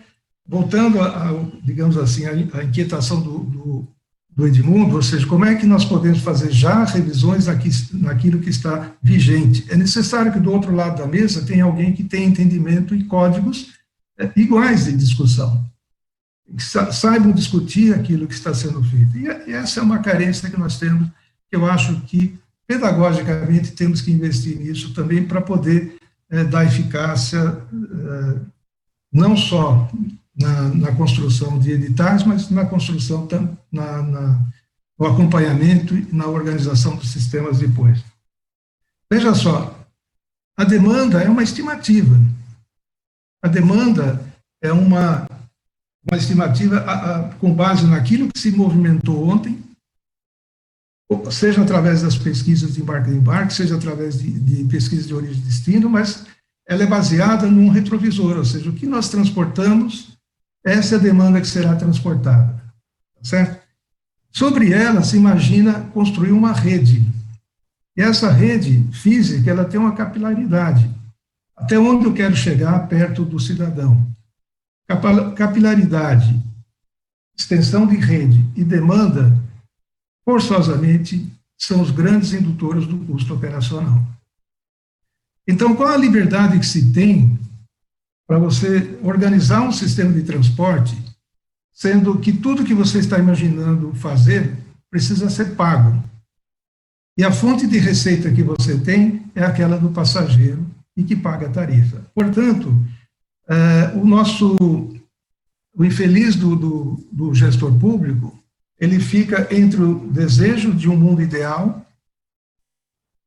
voltando digamos assim, a inquietação do Edmundo, ou seja, como é que nós podemos fazer já revisões naquilo que está vigente? É necessário que do outro lado da mesa tenha alguém que tenha entendimento e códigos iguais de discussão, que saibam discutir aquilo que está sendo feito. E essa é uma carência que nós temos, que eu acho que pedagogicamente temos que investir nisso também para poder dar eficácia não só na construção de editais, mas na construção, no acompanhamento e na organização dos sistemas depois. Veja só, a demanda é uma estimativa. A demanda é uma estimativa com base naquilo que se movimentou ontem, seja através das pesquisas de embarque-embarque, seja através de pesquisas de origem e destino, mas ela é baseada num retrovisor, ou seja, o que nós transportamos, essa é a demanda que será transportada, certo? Sobre ela, se imagina construir uma rede. E essa rede física, ela tem uma capilaridade. Até onde eu quero chegar perto do cidadão? Capilaridade extensão de rede e demanda, forçosamente, são os grandes indutores do custo operacional. Então, qual a liberdade que se tem para você organizar um sistema de transporte, sendo que tudo que você está imaginando fazer precisa ser pago? E a fonte de receita que você tem é aquela do passageiro e que paga a tarifa. Portanto, o infeliz do gestor público, ele fica entre o desejo de um mundo ideal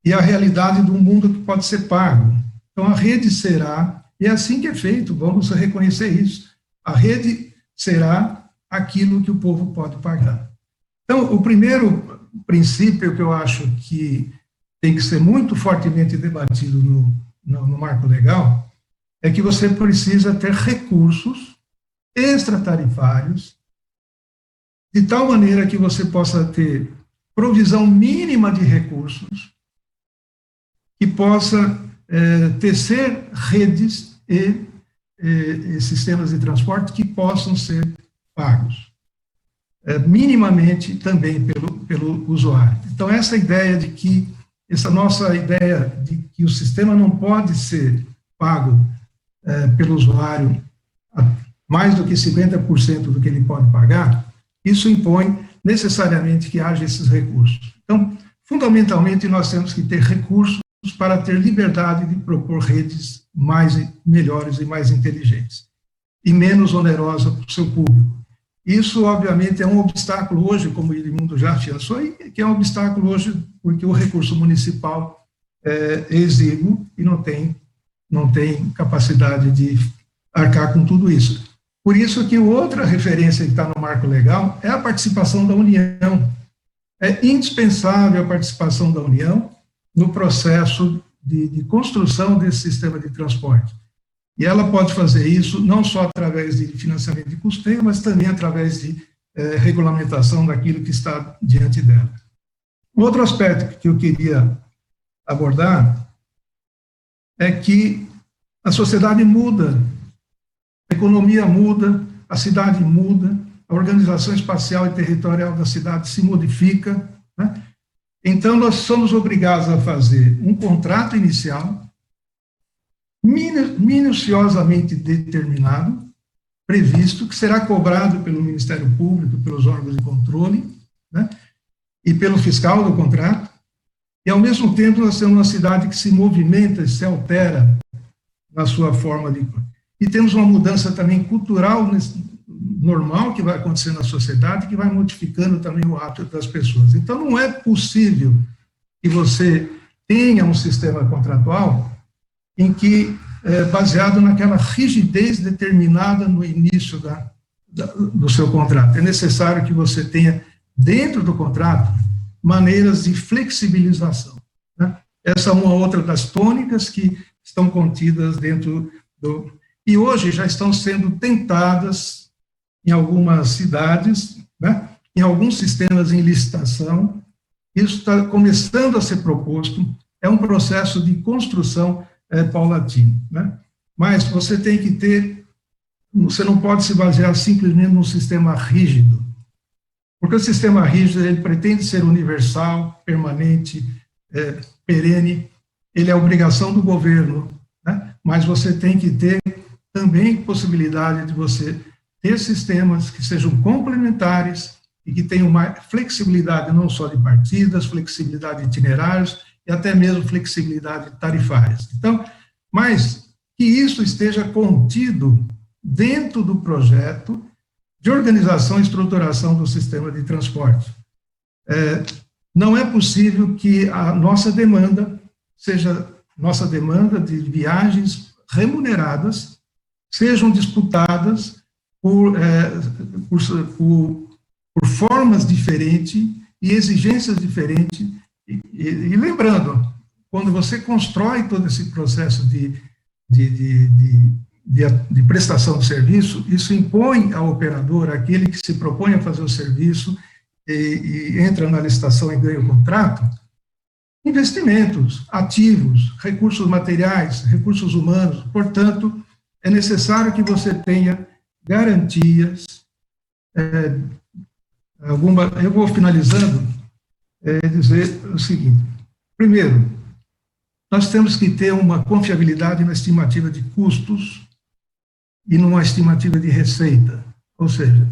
e a realidade de um mundo que pode ser pago. Então, a rede será, e é assim que é feito, vamos reconhecer isso, a rede será aquilo que o povo pode pagar. Então, o primeiro princípio que eu acho que tem que ser muito fortemente debatido no marco legal é que você precisa ter recursos extratarifários de tal maneira que você possa ter provisão mínima de recursos que possa tecer redes e sistemas de transporte que possam ser pagos. Minimamente também pelo usuário. Então, essa nossa ideia de que o sistema não pode ser pago pelo usuário mais do que 50% do que ele pode pagar, isso impõe necessariamente que haja esses recursos. Então, fundamentalmente, nós temos que ter recursos para ter liberdade de propor redes melhores e mais inteligentes, e menos onerosa para o seu público. Isso, obviamente, é um obstáculo hoje, como o Edmundo já afiançou, que é um obstáculo hoje porque o recurso municipal é exíguo e não tem capacidade de arcar com tudo isso. Por isso que outra referência que está no marco legal é a participação da União. É indispensável a participação da União no processo de construção desse sistema de transporte. E ela pode fazer isso não só através de financiamento de custeio, mas também através de regulamentação daquilo que está diante dela. Outro aspecto que eu queria abordar é que a sociedade muda, a economia muda, a cidade muda, a organização espacial e territorial da cidade se modifica, né? Então, nós somos obrigados a fazer um contrato inicial minuciosamente determinado, previsto, que será cobrado pelo Ministério Público, pelos órgãos de controle, né, e pelo fiscal do contrato, e, ao mesmo tempo, nós temos uma cidade que se movimenta, se altera na sua forma de... E temos uma mudança também cultural normal que vai acontecer na sociedade, que vai modificando também o hábito das pessoas. Então, não é possível que você tenha um sistema contratual em que, baseado naquela rigidez determinada no início do seu contrato. É necessário que você tenha, dentro do contrato, maneiras de flexibilização, né? Essa é uma outra das tônicas que estão contidas dentro do... E hoje já estão sendo tentadas em algumas cidades, né, em alguns sistemas em licitação. Isso está começando a ser proposto, é um processo de construção paulatino, né? Mas você tem que ter, você não pode se basear simplesmente num sistema rígido, porque o sistema rígido, ele pretende ser universal, permanente, perene, ele é obrigação do governo, né? Mas você tem que ter também possibilidade de você ter sistemas que sejam complementares e que tenham uma flexibilidade não só de partidas, flexibilidade de itinerários e até mesmo flexibilidade tarifárias. Então, mas que isso esteja contido dentro do projeto de organização e estruturação do sistema de transporte. Não é possível que a nossa demanda de viagens remuneradas sejam disputadas por formas diferentes e exigências diferentes. E lembrando, quando você constrói todo esse processo de prestação de serviço, isso impõe ao operador, aquele que se propõe a fazer o serviço e entra na licitação e ganha o contrato, investimentos, ativos, recursos materiais, recursos humanos. Portanto, é necessário que você tenha garantias eu vou finalizando, dizer o seguinte. Primeiro, nós temos que ter uma confiabilidade na estimativa de custos e numa estimativa de receita. Ou seja,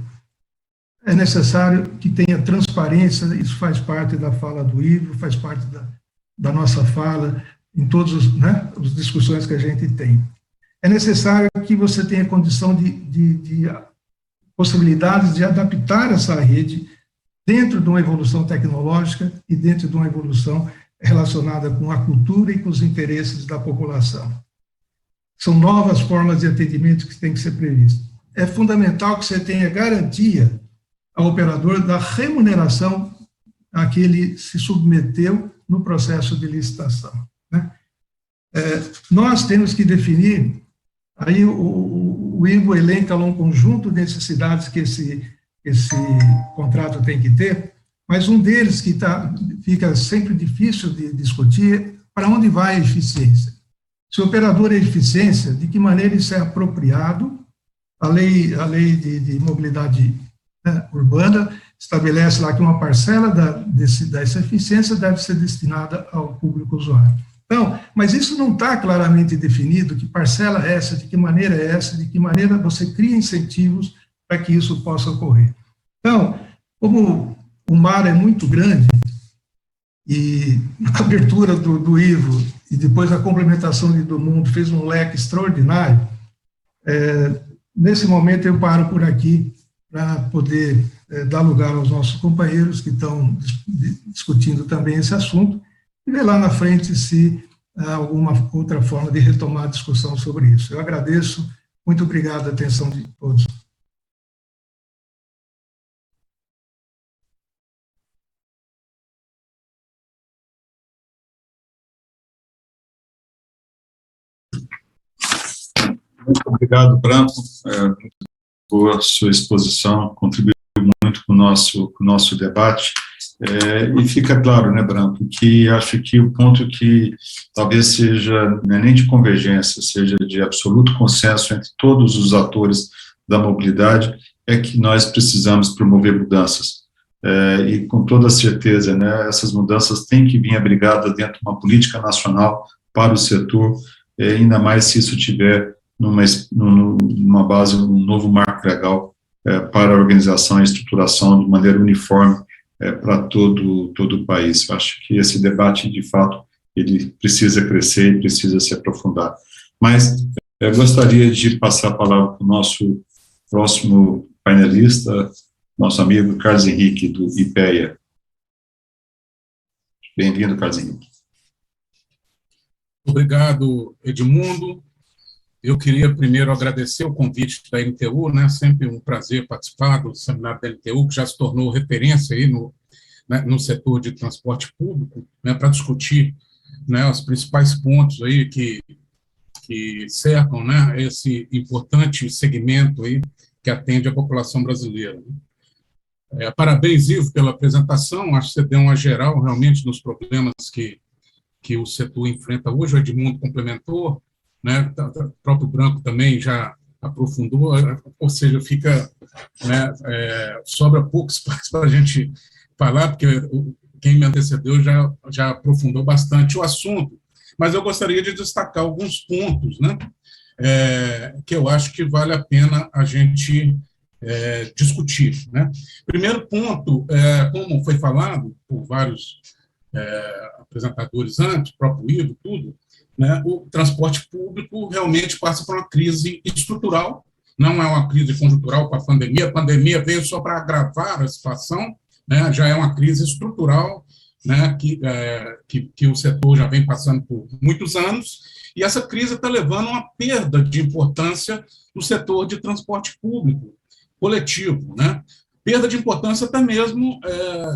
é necessário que tenha transparência, isso faz parte da fala do Ivo, faz parte da nossa fala, em todas as discussões que a gente tem. É necessário que você tenha condição de possibilidades de adaptar essa rede dentro de uma evolução tecnológica e dentro de uma evolução relacionada com a cultura e com os interesses da população. São novas formas de atendimento que têm que ser previstas. É fundamental que você tenha garantia ao operador da remuneração a que ele se submeteu no processo de licitação, né? Nós temos que definir, aí o Ivo elenca lá um conjunto de necessidades que esse contrato tem que ter, mas um deles que fica sempre difícil de discutir, para onde vai a eficiência? Se o operador é eficiência, de que maneira isso é apropriado? A lei de mobilidade, né, urbana estabelece lá que uma parcela dessa eficiência deve ser destinada ao público usuário. Então, mas isso não está claramente definido, que parcela é essa, de que maneira é essa, de que maneira você cria incentivos para que isso possa ocorrer. Então, como o mar é muito grande, e a abertura do Ivo, e depois a complementação de do mundo, fez um leque extraordinário, nesse momento eu paro por aqui para poder dar lugar aos nossos companheiros que estão discutindo também esse assunto, e ver lá na frente se há alguma outra forma de retomar a discussão sobre isso. Eu agradeço, muito obrigado a atenção de todos. Muito obrigado, Branco, por sua exposição, contribuiu muito com o nosso debate. E fica claro, né, Branco, que acho que o ponto que talvez seja, não é nem de convergência, seja de absoluto consenso entre todos os atores da mobilidade, é que nós precisamos promover mudanças. E com toda certeza, né, essas mudanças têm que vir abrigadas dentro de uma política nacional para o setor, ainda mais se isso tiver numa base, um novo marco legal para a organização e estruturação de maneira uniforme para todo o país. Eu acho que esse debate, de fato, ele precisa crescer e precisa se aprofundar. Mas eu gostaria de passar a palavra para o nosso próximo painelista, nosso amigo Carlos Henrique, do IPEA. Bem-vindo, Carlos Henrique. Obrigado, Edmundo. Eu queria primeiro agradecer o convite da NTU, né? Sempre um prazer participar do seminário da NTU, que já se tornou referência aí no setor de transporte público, né, para discutir, né, os principais pontos aí que cercam, né, esse importante segmento aí que atende a população brasileira. Parabéns, Ivo, pela apresentação. Acho que você deu uma geral realmente nos problemas que o setor enfrenta hoje. O Edmundo complementou, né, o próprio Branco também já aprofundou, ou seja, fica, né, sobra pouco espaço para a gente falar, porque quem me antecedeu já aprofundou bastante o assunto, mas eu gostaria de destacar alguns pontos, né, que eu acho que vale a pena a gente discutir, né. Primeiro ponto, como foi falado por vários apresentadores antes, o próprio Ivo, tudo, né, o transporte público realmente passa por uma crise estrutural, não é uma crise conjuntural com a pandemia veio só para agravar a situação, né, já é uma crise estrutural, né, que o setor já vem passando por muitos anos, e essa crise está levando a uma perda de importância no setor de transporte público coletivo, né, perda de importância até mesmo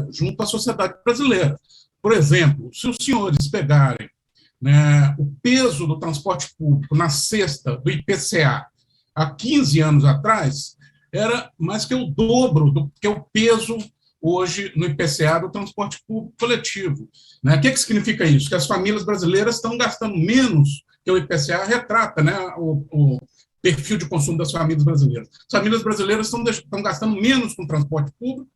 junto à sociedade brasileira. Por exemplo, se os senhores pegarem, né, o peso do transporte público na cesta do IPCA há 15 anos atrás era mais que o dobro do que o peso hoje no IPCA do transporte público coletivo. Né? O que significa isso? Que as famílias brasileiras estão gastando menos que o IPCA retrata, né, perfil de consumo das famílias brasileiras. As famílias brasileiras estão gastando menos com transporte público,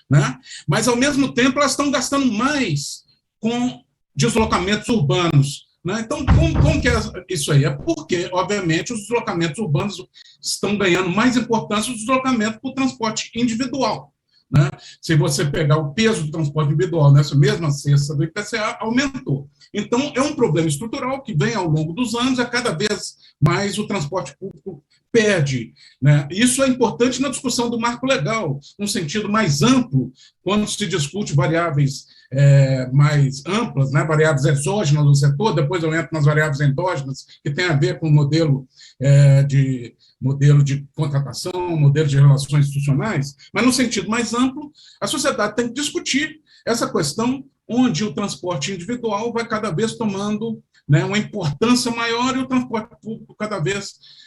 né? Mas, ao mesmo tempo, elas estão gastando mais com deslocamentos urbanos, né? Então, como que é isso aí? É porque, obviamente, os deslocamentos urbanos estão ganhando mais importância do deslocamento para o transporte individual, né? Se você pegar o peso do transporte individual nessa mesma cesta do IPCA, aumentou. Então, é um problema estrutural que vem ao longo dos anos, cada vez mais o transporte público perde, né? Isso é importante na discussão do marco legal, num sentido mais amplo, quando se discute variáveis mais amplas, né, variáveis exógenas do setor, depois eu entro nas variáveis endógenas, que tem a ver com o modelo de contratação, modelo de relações institucionais, mas no sentido mais amplo, a sociedade tem que discutir essa questão onde o transporte individual vai cada vez tomando, né, uma importância maior e o transporte público cada vez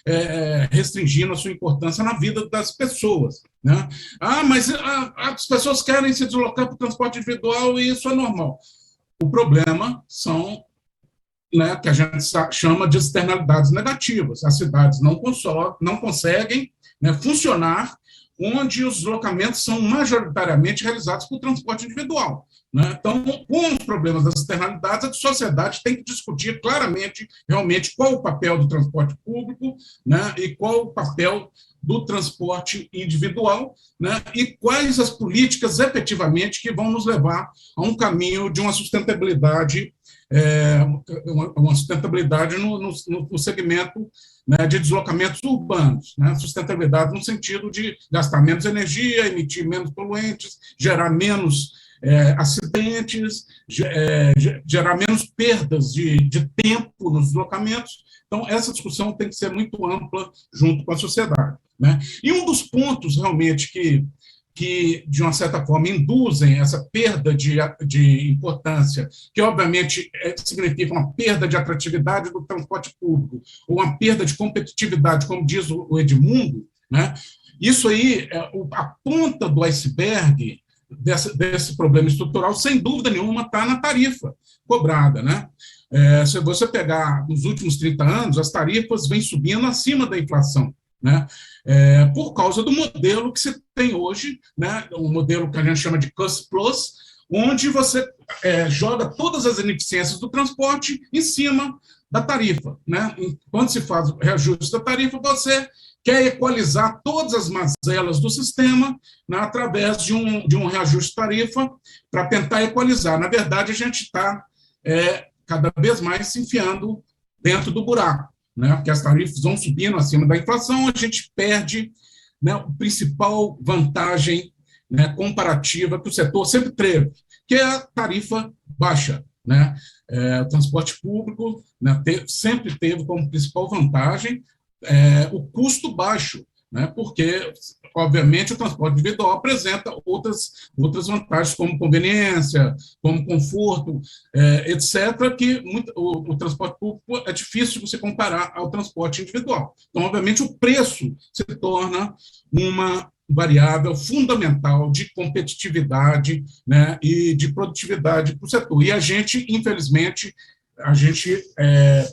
restringindo a sua importância na vida das pessoas, né? Mas as pessoas querem se deslocar para o transporte individual e isso é normal. O problema são, né, que a gente chama de externalidades negativas. As cidades não conseguem, né, funcionar onde os deslocamentos são majoritariamente realizados por transporte individual, né? Então, com os problemas das externalidades, a sociedade tem que discutir claramente, realmente, qual o papel do transporte público, né, e qual o papel do transporte individual, né, e quais as políticas, efetivamente, que vão nos levar a um caminho de uma sustentabilidade, no segmento, né, de deslocamentos urbanos, né, sustentabilidade no sentido de gastar menos energia, emitir menos poluentes, gerar menos acidentes, gerar menos perdas de tempo nos deslocamentos. Então, essa discussão tem que ser muito ampla junto com a sociedade, né? E um dos pontos, realmente, que de uma certa forma, induzem essa perda de importância, que, obviamente, significa uma perda de atratividade do transporte público, ou uma perda de competitividade, como diz o Edmundo, né? Isso aí, a ponta do iceberg desse problema estrutural, sem dúvida nenhuma, está na tarifa cobrada, né? Se você pegar nos últimos 30 anos, as tarifas vêm subindo acima da inflação, né? Por causa do modelo que se tem hoje, né? Um modelo que a gente chama de cost plus, onde você joga todas as ineficiências do transporte em cima da tarifa, né? Quando se faz o reajuste da tarifa, você quer equalizar todas as mazelas do sistema, né, através de um reajuste de tarifa para tentar equalizar. Na verdade, a gente está cada vez mais se enfiando dentro do buraco, né, porque as tarifas vão subindo acima da inflação, a gente perde, né, a principal vantagem, né, comparativa que o setor sempre teve, que é a tarifa baixa, né? O transporte público, né, sempre teve como principal vantagem o custo baixo, né, porque, obviamente, o transporte individual apresenta outras vantagens, como conveniência, como conforto, etc., que o transporte público é difícil de você comparar ao transporte individual. Então, obviamente, o preço se torna uma variável fundamental de competitividade, né, e de produtividade para o setor. E a gente, infelizmente,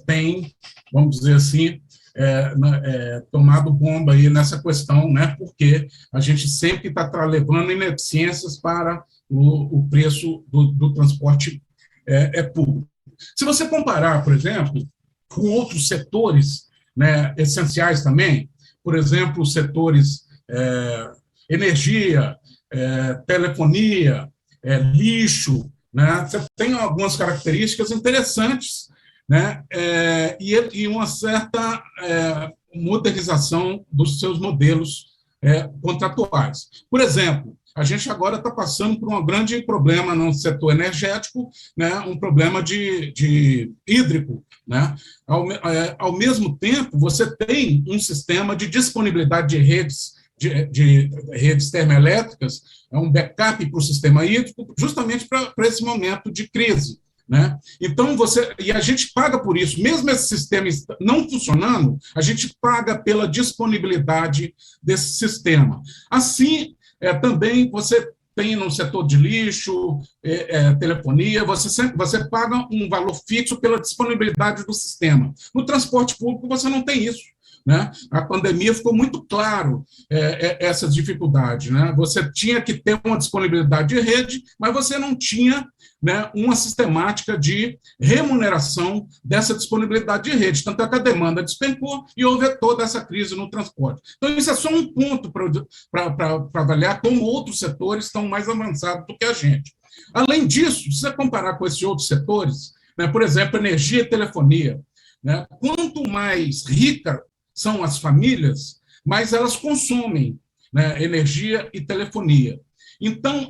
tem, vamos dizer assim, tomado bomba aí nessa questão, né, porque a gente sempre está levando ineficiências para o preço do transporte público. Se você comparar, por exemplo, com outros setores, né, essenciais também, por exemplo, os setores energia, telefonia, lixo, né, você tem algumas características interessantes, né, e uma certa modernização dos seus modelos contratuais. Por exemplo, a gente agora está passando por um grande problema no setor energético, né, um problema de hídrico, né? Ao mesmo tempo, você tem um sistema de disponibilidade de redes termoelétricas, um backup para o sistema hídrico, justamente para esse momento de crise, né? Então, a gente paga por isso, mesmo esse sistema não funcionando, a gente paga pela disponibilidade desse sistema. Assim, também você tem no setor de lixo, telefonia, você paga um valor fixo pela disponibilidade do sistema. No transporte público, você não tem isso. né? A pandemia ficou muito claro essas dificuldades, né? Você tinha que ter uma disponibilidade de rede, mas você não tinha, né, uma sistemática de remuneração dessa disponibilidade de rede. Tanto é que a demanda despencou e houve toda essa crise no transporte. Então, isso é só um ponto para avaliar como outros setores estão mais avançados do que a gente. Além disso, se você comparar com esses outros setores, né, por exemplo, energia e telefonia, né, quanto mais ricas são as famílias, mais elas consomem, né, energia e telefonia. Então,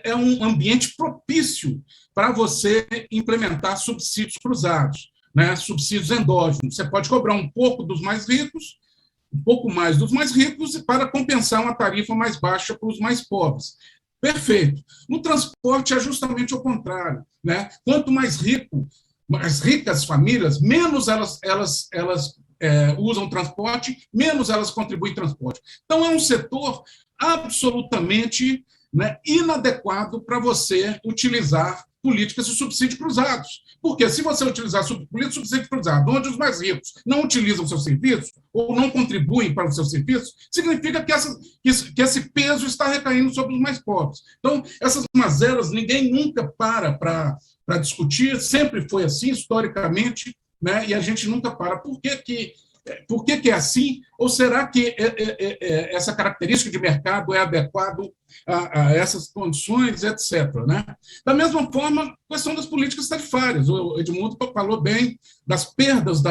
é um ambiente propício para você implementar subsídios cruzados, né, subsídios endógenos. Você pode cobrar um pouco dos mais ricos, um pouco mais dos mais ricos, para compensar uma tarifa mais baixa para os mais pobres. Perfeito. No transporte é justamente o contrário, né? Quanto mais ricas famílias, menos elas usam transporte, menos elas contribuem em transporte. Então, é um setor absolutamente, né, inadequado para você utilizar políticas de subsídio cruzados. Porque se você utilizar políticas de subsídio cruzado, onde os mais ricos não utilizam seus serviços ou não contribuem para os seus serviços, significa que esse peso está recaindo sobre os mais pobres. Então, essas mazelas ninguém nunca para discutir, sempre foi assim, historicamente, né, e a gente nunca para. Por que é assim? Ou será que essa característica de mercado é adequado a essas condições, etc., né? Da mesma forma, a questão das políticas tarifárias. O Edmundo falou bem das perdas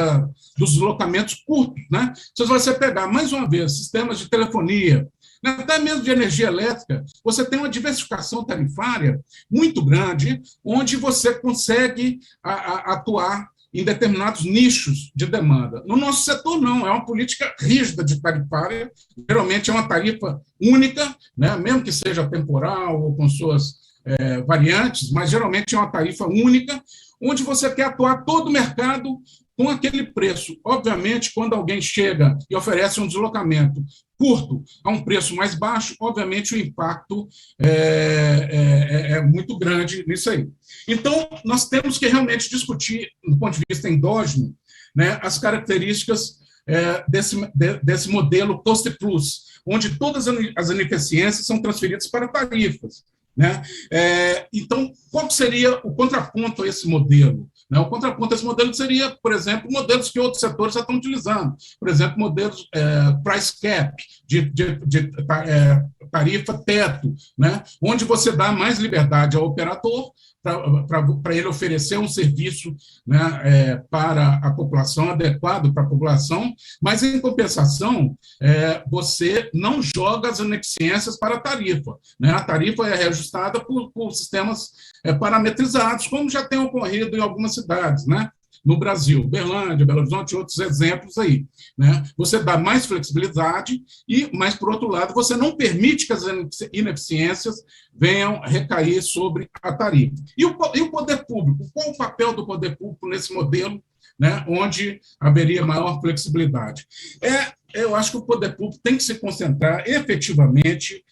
dos deslocamentos curtos, né? Se você pegar, mais uma vez, sistemas de telefonia, até mesmo de energia elétrica, você tem uma diversificação tarifária muito grande, onde você consegue atuar em determinados nichos de demanda. No nosso setor, não, é uma política rígida de tarifária, geralmente é uma tarifa única, né, mesmo que seja temporal ou com suas variantes, mas geralmente é uma tarifa única, onde você quer atuar todo o mercado com aquele preço. Obviamente, quando alguém chega e oferece um deslocamento curto a um preço mais baixo, obviamente o impacto é muito grande nisso aí. Então, nós temos que realmente discutir, do ponto de vista endógeno, né, as características desse modelo cost-plus, onde todas as ineficiências são transferidas para tarifas, né? Então, qual seria o contraponto a esse modelo? Né? O contraponto a esse modelo seria, por exemplo, modelos que outros setores já estão utilizando. Por exemplo, modelos price cap, de tarifa teto, né? Onde você dá mais liberdade ao operador para ele oferecer um serviço, né, para a população, adequado para a população, mas, em compensação, você não joga as ineficiências para a tarifa, né? A tarifa é reajustada por sistemas parametrizados, como já tem ocorrido em algumas cidades, né? No Brasil, Uberlândia, Belo Horizonte e outros exemplos aí, né? Você dá mais flexibilidade, mas, por outro lado, você não permite que as ineficiências venham recair sobre a tarifa. E o poder público? Qual o papel do poder público nesse modelo, né, onde haveria maior flexibilidade? Eu acho que o poder público tem que se concentrar efetivamente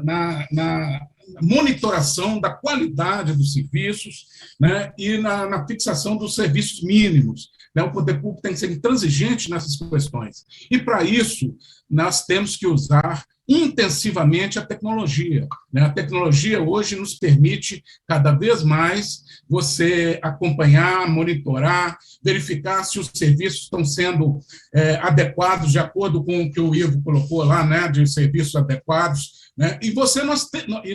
na monitoração da qualidade dos serviços, né, e na fixação dos serviços mínimos. Né? O poder público tem que ser intransigente nessas questões. E, para isso, nós temos que usar intensivamente a tecnologia, né? A tecnologia hoje nos permite, cada vez mais, você acompanhar, monitorar, verificar se os serviços estão sendo adequados, de acordo com o que o Ivo colocou lá, né, de serviços adequados, né? E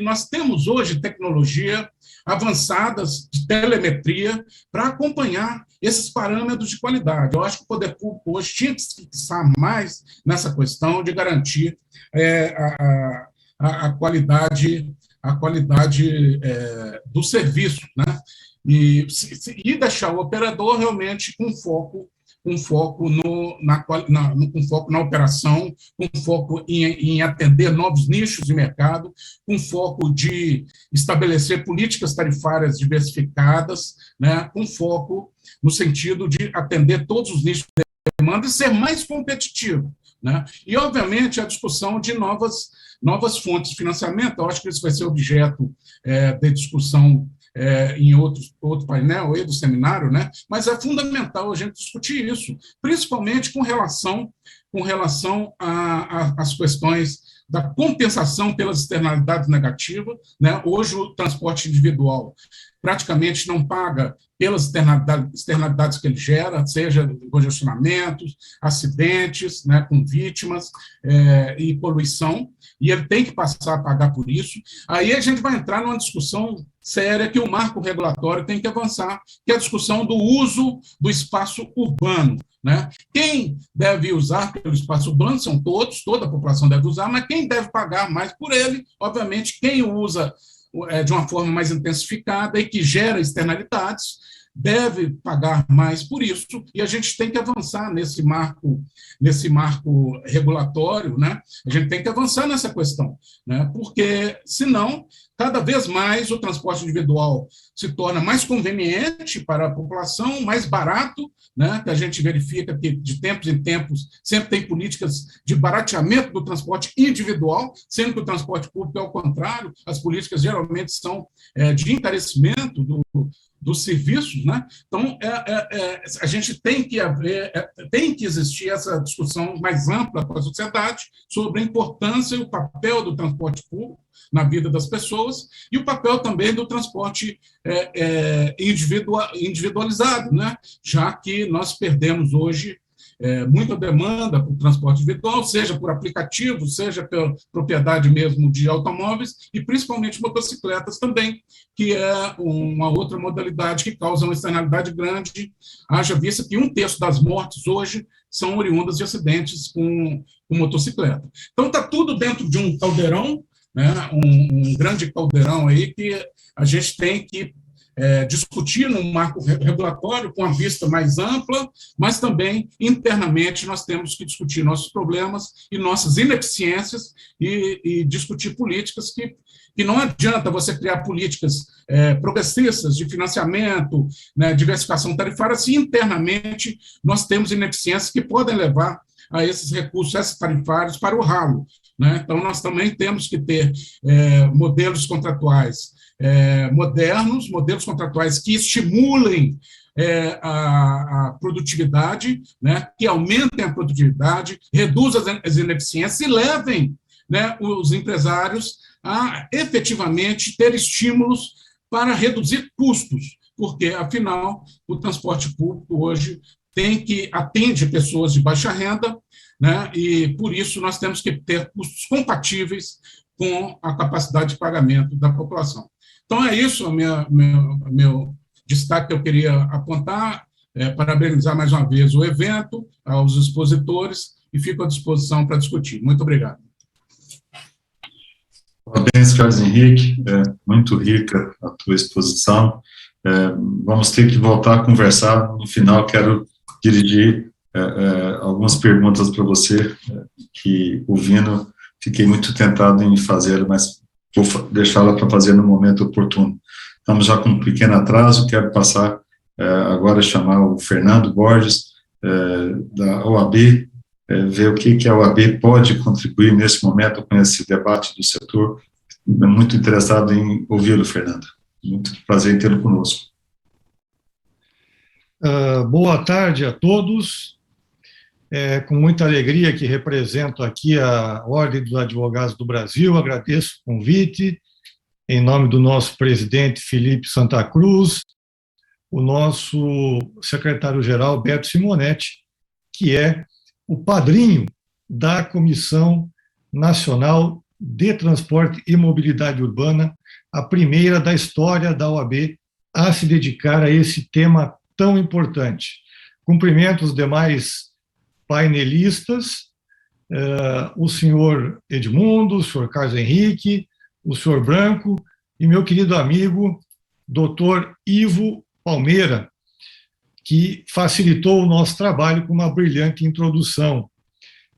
nós temos hoje tecnologia avançadas de telemetria para acompanhar esses parâmetros de qualidade. Eu acho que o poder público hoje tinha que se fixar mais nessa questão de garantir a qualidade do serviço, né? E deixar o operador realmente com foco na operação, com foco em atender novos nichos de mercado, com foco de estabelecer políticas tarifárias diversificadas, né, com foco no sentido de atender todos os nichos de demanda e ser mais competitivo, né? E, obviamente, a discussão de novas fontes de financiamento. Eu acho que isso vai ser objeto de discussão em outro painel aí do seminário, né? Mas é fundamental a gente discutir isso, principalmente com relação às questões da compensação pelas externalidades negativas, né? Hoje o transporte individual praticamente não paga pelas externalidades que ele gera, seja congestionamentos, acidentes, né, com vítimas e poluição, e ele tem que passar a pagar por isso. Aí a gente vai entrar numa discussão séria que o marco regulatório tem que avançar, que é a discussão do uso do espaço urbano, né? Quem deve usar pelo espaço urbano são todos, toda a população deve usar, mas quem deve pagar mais por ele, obviamente, quem o usa de uma forma mais intensificada e que gera externalidades, deve pagar mais por isso, e a gente tem que avançar nesse marco regulatório, né? A gente tem que avançar nessa questão, né? Porque, senão, cada vez mais o transporte individual se torna mais conveniente para a população, mais barato, né? Que a gente verifica que, de tempos em tempos, sempre tem políticas de barateamento do transporte individual, sendo que o transporte público é o contrário, as políticas geralmente são de encarecimento dos serviços, né? Então, a gente tem que existir essa discussão mais ampla com a sociedade sobre a importância e o papel do transporte público na vida das pessoas e o papel também do transporte individualizado, né? Já que nós perdemos hoje muita demanda por transporte individual, seja por aplicativo, seja pela propriedade mesmo de automóveis e principalmente motocicletas também, que é uma outra modalidade que causa uma externalidade grande, haja vista que 1/3 das mortes hoje são oriundas de acidentes com motocicleta. Então, está tudo dentro de um caldeirão, né, um grande caldeirão aí que a gente tem que discutir num marco regulatório com a vista mais ampla, mas também internamente nós temos que discutir nossos problemas e nossas ineficiências e discutir políticas que não adianta você criar políticas progressistas de financiamento, né, diversificação tarifária, se internamente nós temos ineficiências que podem levar a esses recursos tarifários para o ralo, né? Então, nós também temos que ter modelos contratuais modernos, modelos contratuais que estimulem a produtividade, né, que aumentem a produtividade, reduzam as ineficiências e levem, né, os empresários a efetivamente ter estímulos para reduzir custos, porque, afinal, o transporte público hoje atende pessoas de baixa renda, né, e, por isso, nós temos que ter custos compatíveis com a capacidade de pagamento da população. Então, é isso, meu destaque que eu queria apontar, parabenizar mais uma vez o evento, aos expositores, e fico à disposição para discutir. Muito obrigado. Parabéns, Carlos Henrique, muito rica a tua exposição. Vamos ter que voltar a conversar. No final, quero dirigir algumas perguntas para você, que, ouvindo, fiquei muito tentado em fazer, mas vou deixá-la para fazer no momento oportuno. Estamos já com um pequeno atraso, quero passar agora a chamar o Fernando Borges, da OAB, ver o que a OAB pode contribuir nesse momento com esse debate do setor. Muito interessado em ouvi-lo, Fernando. Muito prazer em tê-lo conosco. Boa tarde a todos. Com muita alegria que represento aqui a Ordem dos Advogados do Brasil, agradeço o convite, em nome do nosso presidente Felipe Santa Cruz, o nosso secretário-geral Beto Simonetti, que é o padrinho da Comissão Nacional de Transporte e Mobilidade Urbana, a primeira da história da OAB a se dedicar a esse tema tão importante. Cumprimento os demais painelistas, o senhor Edmundo, o senhor Carlos Henrique, o senhor Branco e meu querido amigo, doutor Ivo Palmeira, que facilitou o nosso trabalho com uma brilhante introdução.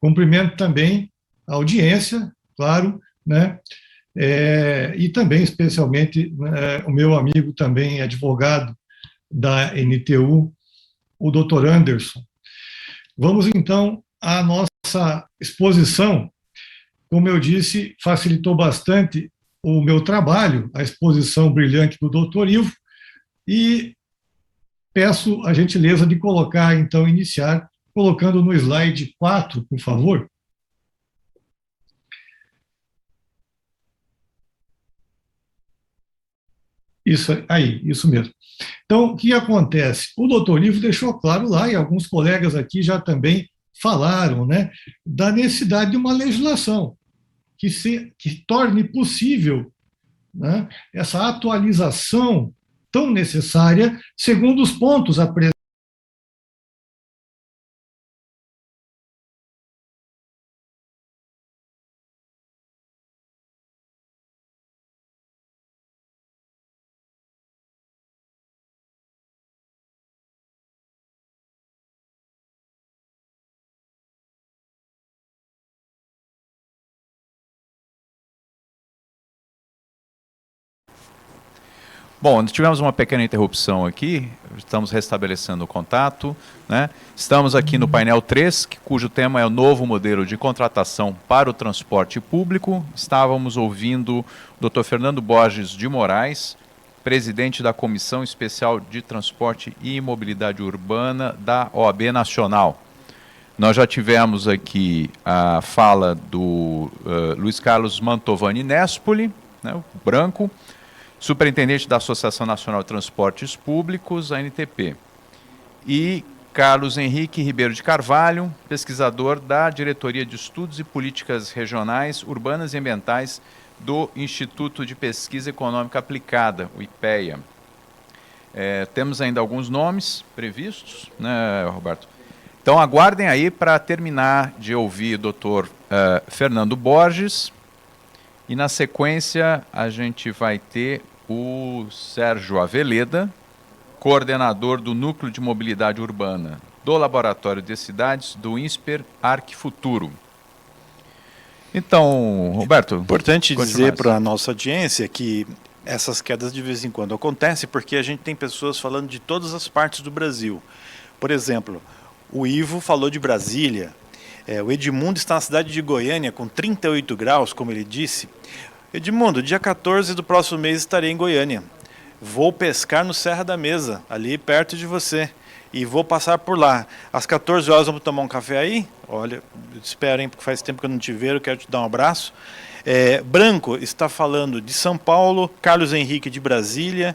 Cumprimento também a audiência, claro, né? E também, especialmente, o meu amigo também advogado da NTU, o doutor Anderson. Vamos, então, à nossa exposição. Como eu disse, facilitou bastante o meu trabalho, a exposição brilhante do Dr. Ivo, e peço a gentileza de colocar, então, iniciar, colocando no slide 4, por favor. Isso aí, isso mesmo. Então, o que acontece? O doutor Ivo deixou claro lá, e alguns colegas aqui já também falaram, né, da necessidade de uma legislação que torne possível, né, essa atualização tão necessária, segundo os pontos apresentados. Bom, tivemos uma pequena interrupção aqui, estamos restabelecendo o contato, né? Estamos aqui no painel 3, cujo tema é o novo modelo de contratação para o transporte público. Estávamos ouvindo o Dr. Fernando Borges de Moraes, presidente da Comissão Especial de Transporte e Mobilidade Urbana da OAB Nacional. Nós já tivemos aqui a fala do Luiz Carlos Mantovani Nespoli, né, o branco, superintendente da Associação Nacional de Transportes Públicos, a ANTP, e Carlos Henrique Ribeiro de Carvalho, pesquisador da Diretoria de Estudos e Políticas Regionais, Urbanas e Ambientais do Instituto de Pesquisa Econômica Aplicada, o IPEA. Temos ainda alguns nomes previstos, né, Roberto? Então aguardem aí para terminar de ouvir o doutor Fernando Borges, e na sequência a gente vai ter o Sérgio Aveleda, coordenador do Núcleo de Mobilidade Urbana do Laboratório de Cidades do INSPER Arquifuturo. Então, Roberto... Importante dizer para a nossa audiência que essas quedas de vez em quando acontecem porque a gente tem pessoas falando de todas as partes do Brasil. Por exemplo, o Ivo falou de Brasília, o Edmundo está na cidade de Goiânia com 38 graus, como ele disse. Edmundo, dia 14 do próximo mês estarei em Goiânia. Vou pescar no Serra da Mesa, ali perto de você. E vou passar por lá. Às 14 horas vamos tomar um café aí? Olha, espero, hein, porque faz tempo que eu não te vejo, quero te dar um abraço. Branco está falando de São Paulo, Carlos Henrique de Brasília,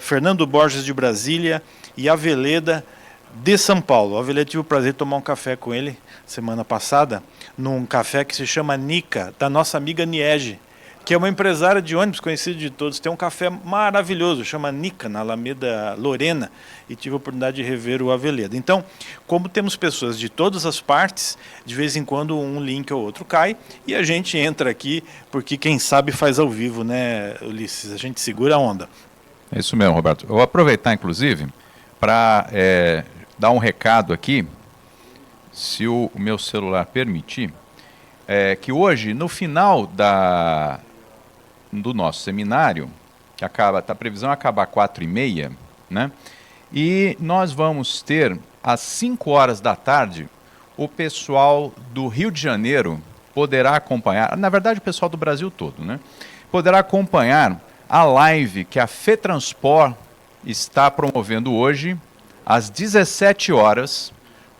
Fernando Borges de Brasília e Aveleda de São Paulo. O Aveleda, tive o prazer de tomar um café com ele semana passada, num café que se chama Nica, da nossa amiga Niege, que é uma empresária de ônibus conhecida de todos. Tem um café maravilhoso, chama Nica, na Alameda Lorena, e tive a oportunidade de rever o Aveleda. Então, como temos pessoas de todas as partes, de vez em quando um link ou outro cai, e a gente entra aqui, porque quem sabe faz ao vivo, né, Ulisses? A gente segura a onda. É isso mesmo, Roberto. Eu vou aproveitar, inclusive, para dar um recado aqui, se o meu celular permitir, que hoje, no final do nosso seminário, que acaba, a previsão é acabar às 4h30, né? E nós vamos ter, às 5 horas da tarde, o pessoal do Rio de Janeiro poderá acompanhar, na verdade o pessoal do Brasil todo, né? Poderá acompanhar a live que a FETransport está promovendo hoje, às 17 horas,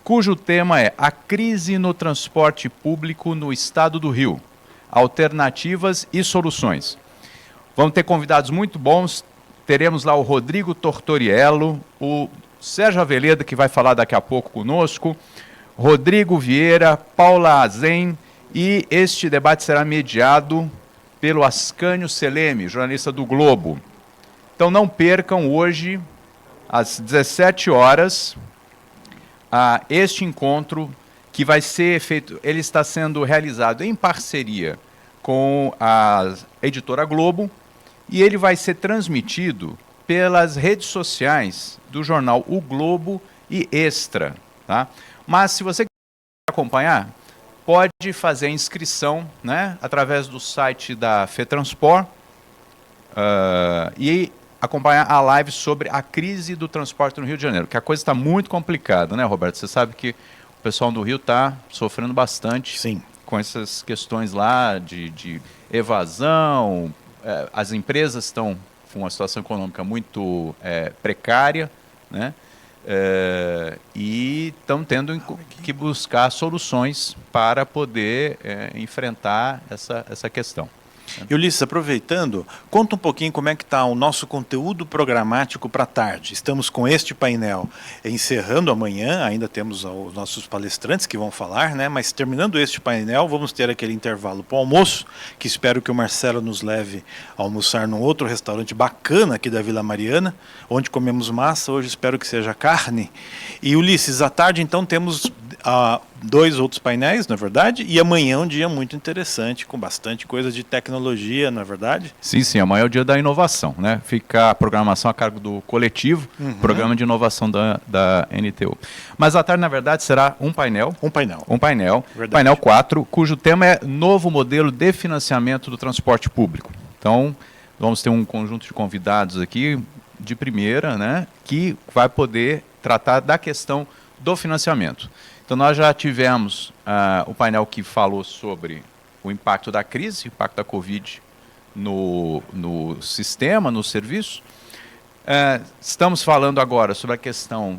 cujo tema é a crise no transporte público no estado do Rio, alternativas e soluções. Vamos ter convidados muito bons, teremos lá o Rodrigo Tortoriello, o Sérgio Aveleda, que vai falar daqui a pouco conosco, Rodrigo Vieira, Paula Azen, e este debate será mediado pelo Ascânio Seleme, jornalista do Globo. Então não percam hoje, às 17 horas, este encontro que vai ser feito, ele está sendo realizado em parceria com a editora Globo e ele vai ser transmitido pelas redes sociais do jornal O Globo e Extra, tá? Mas se você quiser acompanhar, pode fazer a inscrição, né, através do site da FETransport e acompanhar a live sobre a crise do transporte no Rio de Janeiro, que a coisa está muito complicada, né, Roberto? Você sabe que o pessoal do Rio está sofrendo bastante. Sim. Com essas questões lá de evasão, as empresas estão com uma situação econômica muito precária, né? E estão tendo que buscar soluções para poder enfrentar essa questão. E Ulisses, aproveitando, conta um pouquinho como é que está o nosso conteúdo programático para a tarde. Estamos com este painel encerrando amanhã, ainda temos os nossos palestrantes que vão falar, né? Mas terminando este painel, vamos ter aquele intervalo para o almoço, que espero que o Marcelo nos leve a almoçar num outro restaurante bacana aqui da Vila Mariana, onde comemos massa, hoje espero que seja carne. E Ulisses, à tarde então temos 2 outros painéis, não é verdade? E amanhã é um dia muito interessante, com bastante coisa de tecnologia, não é verdade? Sim, amanhã é o dia da inovação, né? Fica a programação a cargo do coletivo, Programa de Inovação da NTU. Mas à tarde, na verdade, será um painel. Um painel. Verdade. Painel 4, cujo tema é novo modelo de financiamento do transporte público. Então, vamos ter um conjunto de convidados aqui, de primeira, né? Que vai poder tratar da questão do financiamento. Então, nós já tivemos o painel que falou sobre o impacto da crise, o impacto da Covid no sistema, no serviço. Estamos falando agora sobre a questão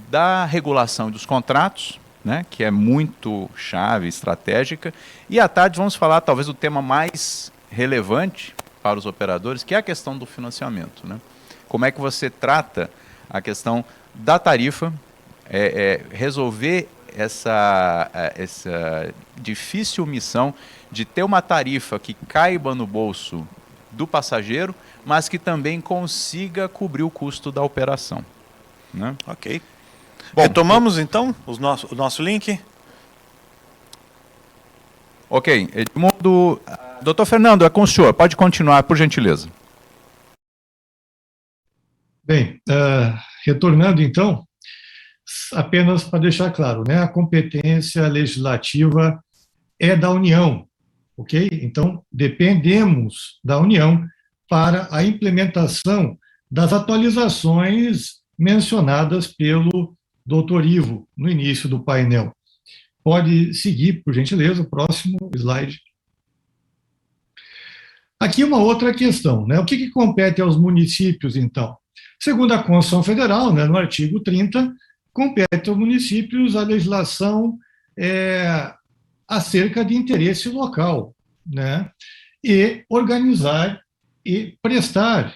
da regulação dos contratos, né, que é muito chave, estratégica. E à tarde vamos falar, talvez, do tema mais relevante para os operadores, que é a questão do financiamento, né? Como é que você trata a questão da tarifa, resolver essa difícil missão de ter uma tarifa que caiba no bolso do passageiro, mas que também consiga cobrir o custo da operação, né? Ok. Bom, retomamos então o nosso link. Ok, Edmundo. Doutor Fernando, é com o senhor, pode continuar, por gentileza. Bem, retornando então, apenas para deixar claro, né, a competência legislativa é da União, ok? Então, dependemos da União para a implementação das atualizações mencionadas pelo doutor Ivo no início do painel. Pode seguir, por gentileza, o próximo slide. Aqui uma outra questão, né? O que compete aos municípios, então? Segundo a Constituição Federal, né, no artigo 30, compete aos municípios a legislação acerca de interesse local, né? E organizar e prestar,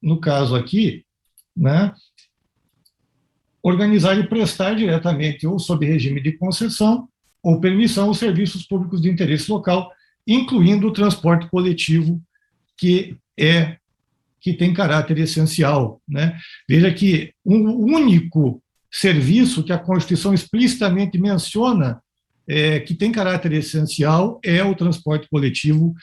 no caso aqui, né, organizar e prestar diretamente ou sob regime de concessão ou permissão os serviços públicos de interesse local, incluindo o transporte coletivo, que tem caráter essencial, né? Veja que o único serviço que a Constituição explicitamente menciona que tem caráter essencial é o transporte coletivo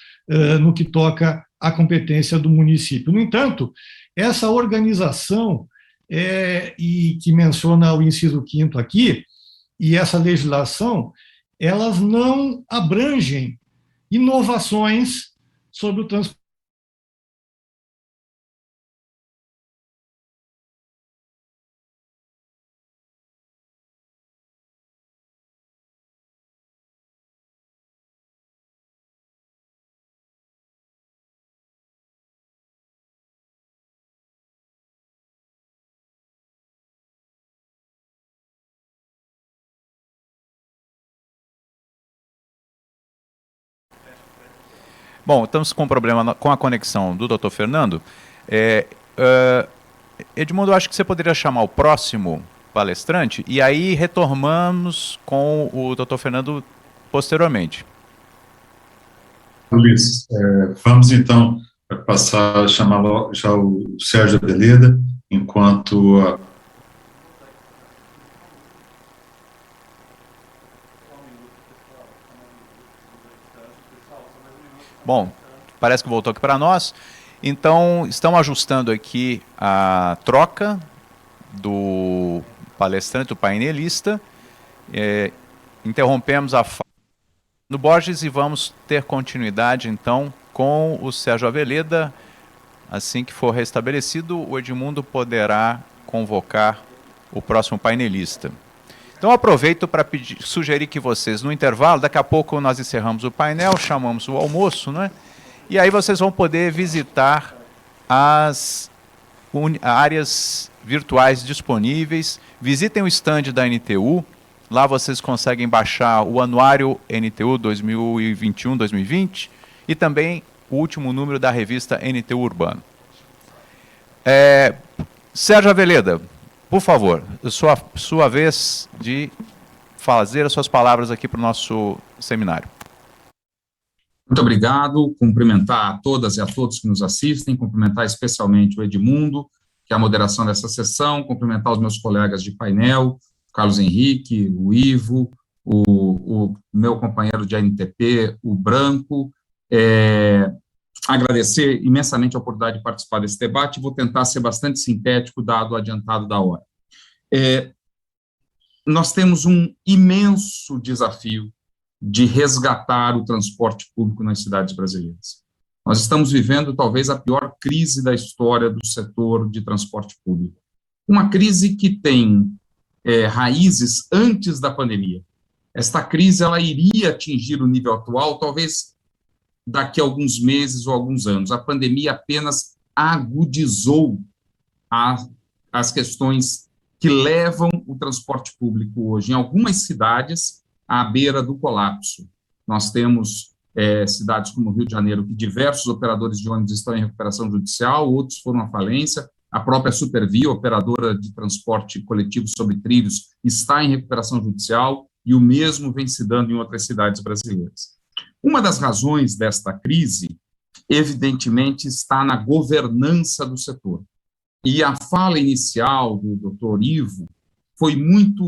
no que toca à competência do município. No entanto, essa organização e que menciona o inciso 5º aqui, e essa legislação, elas não abrangem inovações sobre o transporte. Bom, estamos com um problema com a conexão do Dr. Fernando. Edmundo, eu acho que você poderia chamar o próximo palestrante e aí retomamos com o Dr. Fernando posteriormente. Luiz, vamos então passar a chamar já o Sérgio Abeleda, enquanto Bom, parece que voltou aqui para nós. Então, estamos ajustando aqui a troca do palestrante, do painelista. Interrompemos a fala do Borges e vamos ter continuidade, então, com o Sérgio Abeleda. Assim que for restabelecido, o Edmundo poderá convocar o próximo painelista. Então, aproveito para sugerir que vocês, no intervalo, daqui a pouco nós encerramos o painel, chamamos o almoço, né? E aí vocês vão poder visitar as áreas virtuais disponíveis. Visitem o stand da NTU. Lá vocês conseguem baixar o anuário NTU 2021-2020 e também o último número da revista NTU Urbano. Sérgio Aveleda, por favor, sua vez de fazer as suas palavras aqui para o nosso seminário. Muito obrigado, cumprimentar a todas e a todos que nos assistem, cumprimentar especialmente o Edmundo, que é a moderação dessa sessão, cumprimentar os meus colegas de painel, Carlos Henrique, o Ivo, o meu companheiro de ANTP, o Branco, agradecer imensamente a oportunidade de participar desse debate, vou tentar ser bastante sintético, dado o adiantado da hora. Nós temos um imenso desafio de resgatar o transporte público nas cidades brasileiras. Nós estamos vivendo talvez a pior crise da história do setor de transporte público. Uma crise que tem raízes antes da pandemia. Esta crise ela iria atingir o nível atual, talvez daqui a alguns meses ou alguns anos. A pandemia apenas agudizou as questões que levam o transporte público hoje, em algumas cidades, à beira do colapso. Nós temos cidades como o Rio de Janeiro, que diversos operadores de ônibus estão em recuperação judicial, outros foram à falência, a própria Supervia, operadora de transporte coletivo sobre trilhos, está em recuperação judicial, e o mesmo vem se dando em outras cidades brasileiras. Uma das razões desta crise, evidentemente, está na governança do setor. E a fala inicial do Dr. Ivo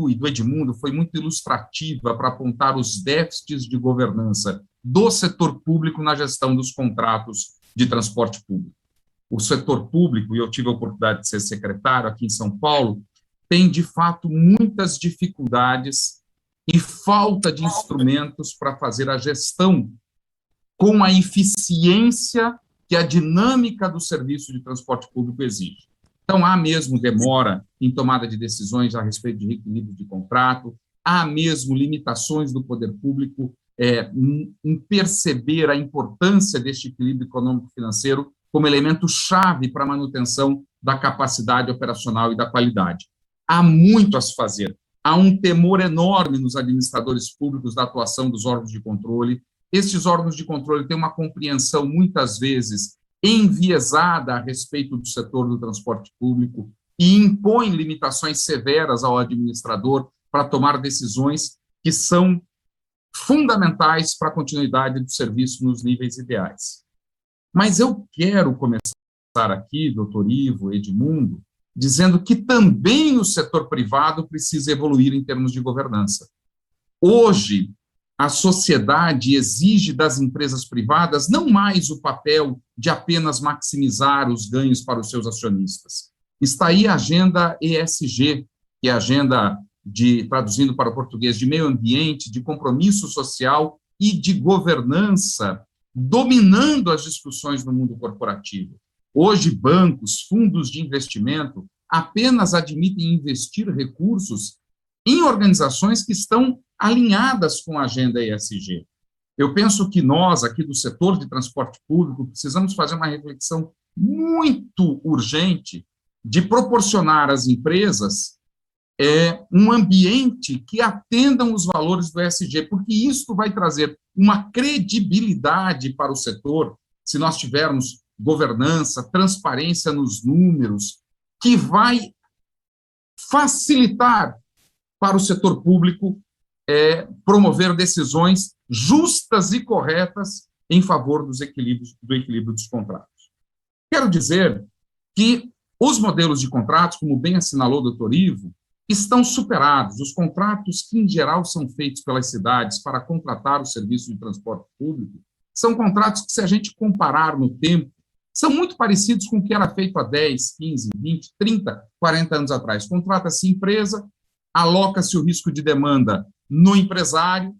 e do Edmundo, foi muito ilustrativa para apontar os déficits de governança do setor público na gestão dos contratos de transporte público. O setor público, e eu tive a oportunidade de ser secretário aqui em São Paulo, tem, de fato, muitas dificuldades e falta de instrumentos para fazer a gestão com a eficiência que a dinâmica do serviço de transporte público exige. Então, há mesmo demora em tomada de decisões a respeito de reequilíbrio de contrato, há mesmo limitações do poder público em perceber a importância deste equilíbrio econômico-financeiro como elemento chave para a manutenção da capacidade operacional e da qualidade. Há muito a se fazer. Há um temor enorme nos administradores públicos da atuação dos órgãos de controle. Estes órgãos de controle têm uma compreensão, muitas vezes, enviesada a respeito do setor do transporte público e impõem limitações severas ao administrador para tomar decisões que são fundamentais para a continuidade do serviço nos níveis ideais. Mas eu quero começar aqui, doutor Ivo, Edmundo, dizendo que também o setor privado precisa evoluir em termos de governança. Hoje, a sociedade exige das empresas privadas não mais o papel de apenas maximizar os ganhos para os seus acionistas. Está aí a agenda ESG, que é a agenda traduzindo para o português, de meio ambiente, de compromisso social e de governança, dominando as discussões no mundo corporativo. Hoje, bancos, fundos de investimento apenas admitem investir recursos em organizações que estão alinhadas com a agenda ESG. Eu penso que nós, aqui do setor de transporte público, precisamos fazer uma reflexão muito urgente de proporcionar às empresas um ambiente que atendam os valores do ESG, porque isso vai trazer uma credibilidade para o setor, se nós tivermos governança, transparência nos números, que vai facilitar para o setor público promover decisões justas e corretas em favor do equilíbrio dos contratos. Quero dizer que os modelos de contratos, como bem assinalou o doutor Ivo, estão superados. Os contratos que, em geral, são feitos pelas cidades para contratar o serviço de transporte público são contratos que, se a gente comparar no tempo, são muito parecidos com o que era feito há 10, 15, 20, 30, 40 anos atrás. Contrata-se empresa, aloca-se o risco de demanda no empresário,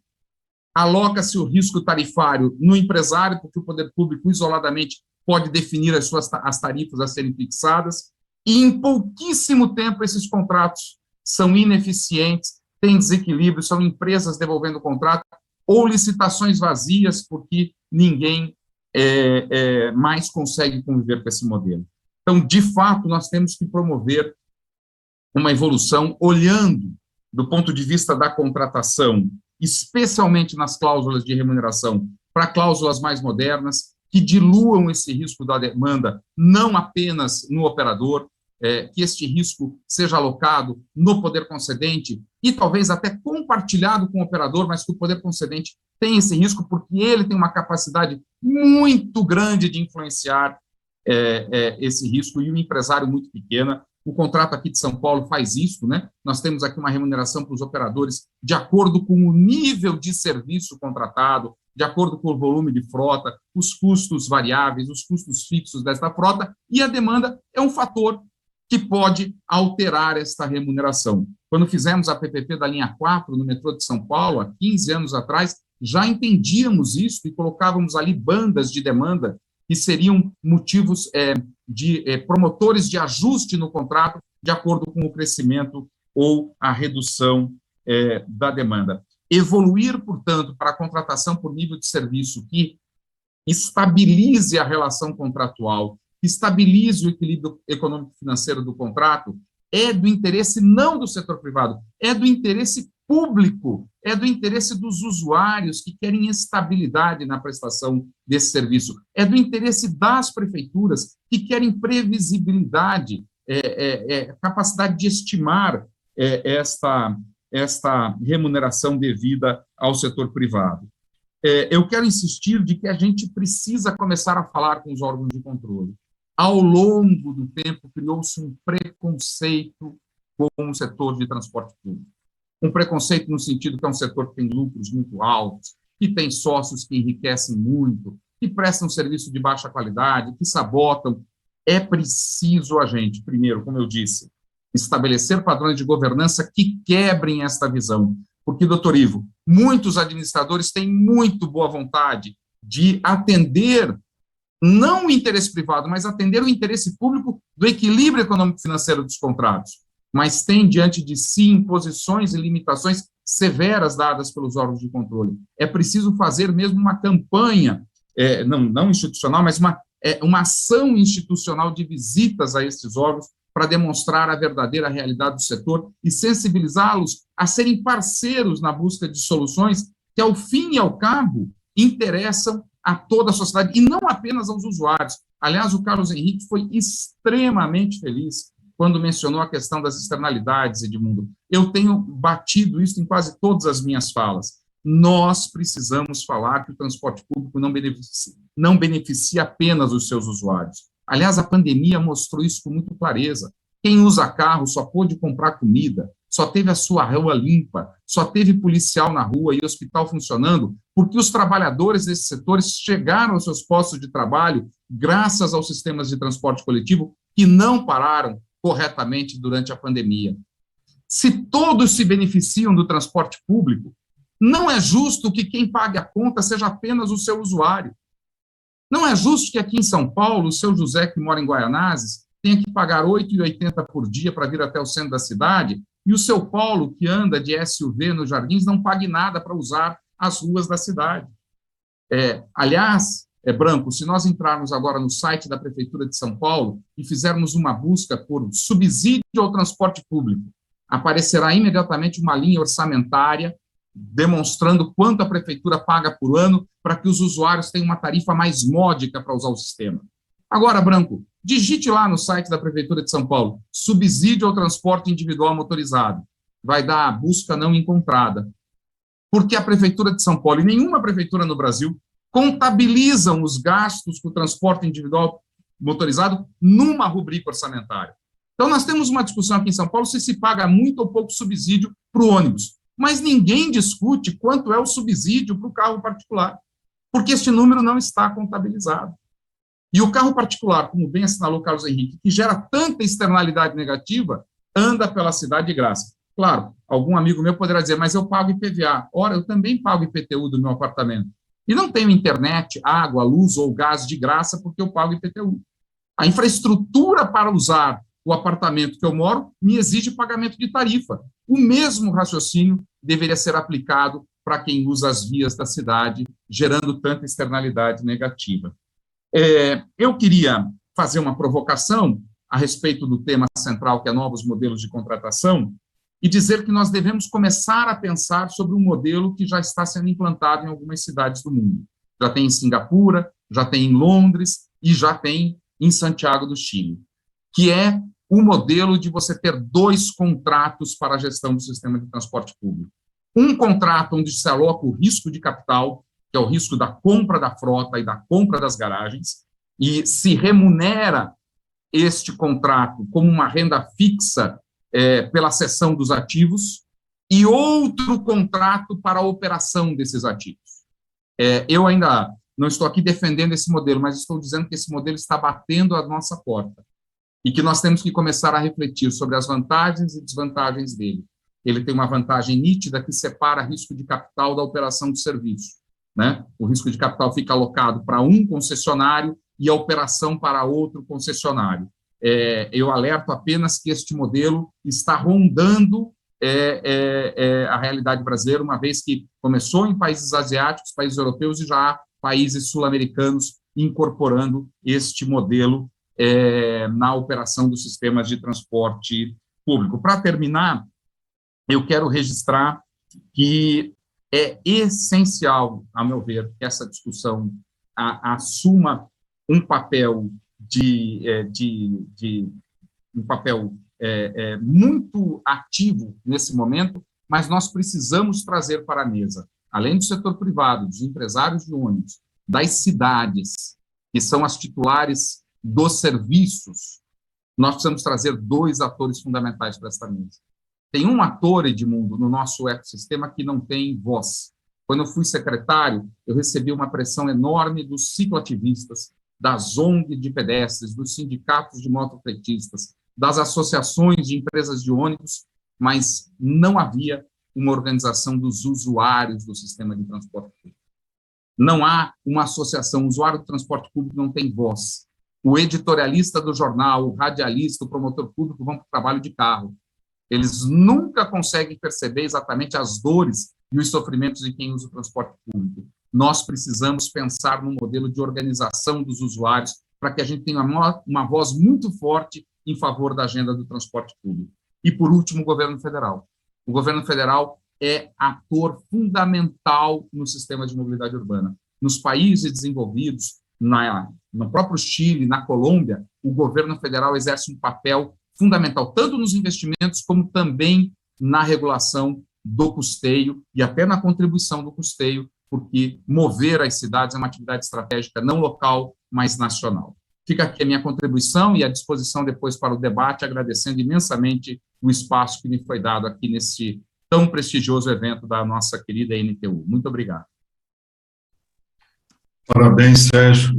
aloca-se o risco tarifário no empresário, porque o poder público, isoladamente, pode definir as tarifas a serem fixadas, e em pouquíssimo tempo esses contratos são ineficientes, tem desequilíbrio, são empresas devolvendo o contrato, ou licitações vazias, porque ninguém mais consegue conviver com esse modelo. Então, de fato, nós temos que promover uma evolução olhando do ponto de vista da contratação, especialmente nas cláusulas de remuneração, para cláusulas mais modernas, que diluam esse risco da demanda, não apenas no operador, que este risco seja alocado no poder concedente e talvez até compartilhado com o operador, mas que o poder concedente tem esse risco porque ele tem uma capacidade muito grande de influenciar esse risco e o empresário muito pequena. O contrato aqui de São Paulo faz isso, né? Nós temos aqui uma remuneração para os operadores de acordo com o nível de serviço contratado, de acordo com o volume de frota, os custos variáveis, os custos fixos desta frota, e a demanda é um fator que pode alterar esta remuneração. Quando fizemos a PPP da linha 4 no metrô de São Paulo, há 15 anos atrás, já entendíamos isso e colocávamos ali bandas de demanda que seriam motivos de promotores de ajuste no contrato de acordo com o crescimento ou a redução da demanda. Evoluir, portanto, para a contratação por nível de serviço que estabilize a relação contratual, que estabilize o equilíbrio econômico-financeiro do contrato, é do interesse não do setor privado, é do interesse público, é do interesse dos usuários que querem estabilidade na prestação desse serviço, é do interesse das prefeituras que querem previsibilidade, capacidade de estimar esta remuneração devida ao setor privado. Eu quero insistir de que a gente precisa começar a falar com os órgãos de controle. Ao longo do tempo, criou-se um preconceito com o setor de transporte público. Um preconceito no sentido que é um setor que tem lucros muito altos, que tem sócios que enriquecem muito, que prestam serviço de baixa qualidade, que sabotam. É preciso a gente, primeiro, como eu disse, estabelecer padrões de governança que quebrem esta visão. Porque, doutor Ivo, muitos administradores têm muito boa vontade de atender não o interesse privado, mas atender o interesse público do equilíbrio econômico-financeiro dos contratos, mas tem diante de si imposições e limitações severas dadas pelos órgãos de controle. É preciso fazer mesmo uma campanha, não institucional, mas uma ação institucional de visitas a esses órgãos para demonstrar a verdadeira realidade do setor e sensibilizá-los a serem parceiros na busca de soluções que, ao fim e ao cabo, interessam a toda a sociedade, e não apenas aos usuários. Aliás, o Carlos Henrique foi extremamente feliz quando mencionou a questão das externalidades, Edmundo. Eu tenho batido isso em quase todas as minhas falas. Nós precisamos falar que o transporte público não beneficia apenas os seus usuários. Aliás, a pandemia mostrou isso com muita clareza. Quem usa carro só pôde comprar comida, só teve a sua rua limpa, só teve policial na rua e hospital funcionando, porque os trabalhadores desses setores chegaram aos seus postos de trabalho graças aos sistemas de transporte coletivo que não pararam corretamente durante a pandemia. Se todos se beneficiam do transporte público, não é justo que quem pague a conta seja apenas o seu usuário. Não é justo que aqui em São Paulo, o seu José, que mora em Guaianazes, tenha que pagar R$ 8,80 por dia para vir até o centro da cidade, e o seu Paulo, que anda de SUV nos Jardins, não pague nada para usar as ruas da cidade. Aliás, Branco, se nós entrarmos agora no site da Prefeitura de São Paulo e fizermos uma busca por subsídio ao transporte público, aparecerá imediatamente uma linha orçamentária demonstrando quanto a Prefeitura paga por ano para que os usuários tenham uma tarifa mais módica para usar o sistema. Agora, Branco, digite lá no site da Prefeitura de São Paulo, subsídio ao transporte individual motorizado. Vai dar a busca não encontrada. Porque a Prefeitura de São Paulo e nenhuma prefeitura no Brasil contabilizam os gastos com o transporte individual motorizado numa rubrica orçamentária. Então, nós temos uma discussão aqui em São Paulo se paga muito ou pouco subsídio para o ônibus, mas ninguém discute quanto é o subsídio para o carro particular, porque este número não está contabilizado. E o carro particular, como bem assinalou Carlos Henrique, que gera tanta externalidade negativa, anda pela cidade de graça. Claro, algum amigo meu poderá dizer, mas eu pago IPVA. Ora, eu também pago IPTU do meu apartamento. E não tenho internet, água, luz ou gás de graça porque eu pago IPTU. A infraestrutura para usar o apartamento que eu moro me exige pagamento de tarifa. O mesmo raciocínio deveria ser aplicado para quem usa as vias da cidade, gerando tanta externalidade negativa. Eu queria fazer uma provocação a respeito do tema central, que é novos modelos de contratação, e dizer que nós devemos começar a pensar sobre um modelo que já está sendo implantado em algumas cidades do mundo. Já tem em Singapura, já tem em Londres e já tem em Santiago do Chile, que é o modelo de você ter 2 contratos para a gestão do sistema de transporte público. Um contrato onde se aloca o risco de capital, que é o risco da compra da frota e da compra das garagens, e se remunera este contrato como uma renda fixa pela cessão dos ativos, e outro contrato para a operação desses ativos. Eu ainda não estou aqui defendendo esse modelo, mas estou dizendo que esse modelo está batendo a nossa porta e que nós temos que começar a refletir sobre as vantagens e desvantagens dele. Ele tem uma vantagem nítida que separa risco de capital da operação de serviço, né? O risco de capital fica alocado para um concessionário e a operação para outro concessionário. Eu alerto apenas que este modelo está rondando a realidade brasileira, uma vez que começou em países asiáticos, países europeus, e já há países sul-americanos incorporando este modelo na operação dos sistemas de transporte público. Para terminar, eu quero registrar que é essencial, a meu ver, que essa discussão assuma um papel muito ativo nesse momento, mas nós precisamos trazer para a mesa, além do setor privado, dos empresários de ônibus, das cidades, que são as titulares dos serviços, nós precisamos trazer 2 atores fundamentais para esta mesa. Tem um ator, Edmundo, no nosso ecossistema que não tem voz. Quando eu fui secretário, eu recebi uma pressão enorme dos cicloativistas, das ONG de pedestres, dos sindicatos de motociclistas, das associações de empresas de ônibus, mas não havia uma organização dos usuários do sistema de transporte público. Não há uma associação, o usuário do transporte público não tem voz. O editorialista do jornal, o radialista, o promotor público vão para o trabalho de carro. Eles nunca conseguem perceber exatamente as dores e os sofrimentos de quem usa o transporte público. Nós precisamos pensar num modelo de organização dos usuários para que a gente tenha uma voz muito forte em favor da agenda do transporte público. E, por último, o governo federal. O governo federal é ator fundamental no sistema de mobilidade urbana. Nos países desenvolvidos, no próprio Chile, na Colômbia, o governo federal exerce um papel fundamental, tanto nos investimentos, como também na regulação do custeio e até na contribuição do custeio, porque mover as cidades é uma atividade estratégica não local, mas nacional. Fica aqui a minha contribuição e à disposição depois para o debate, agradecendo imensamente o espaço que me foi dado aqui nesse tão prestigioso evento da nossa querida NTU. Muito obrigado. Parabéns, Sérgio.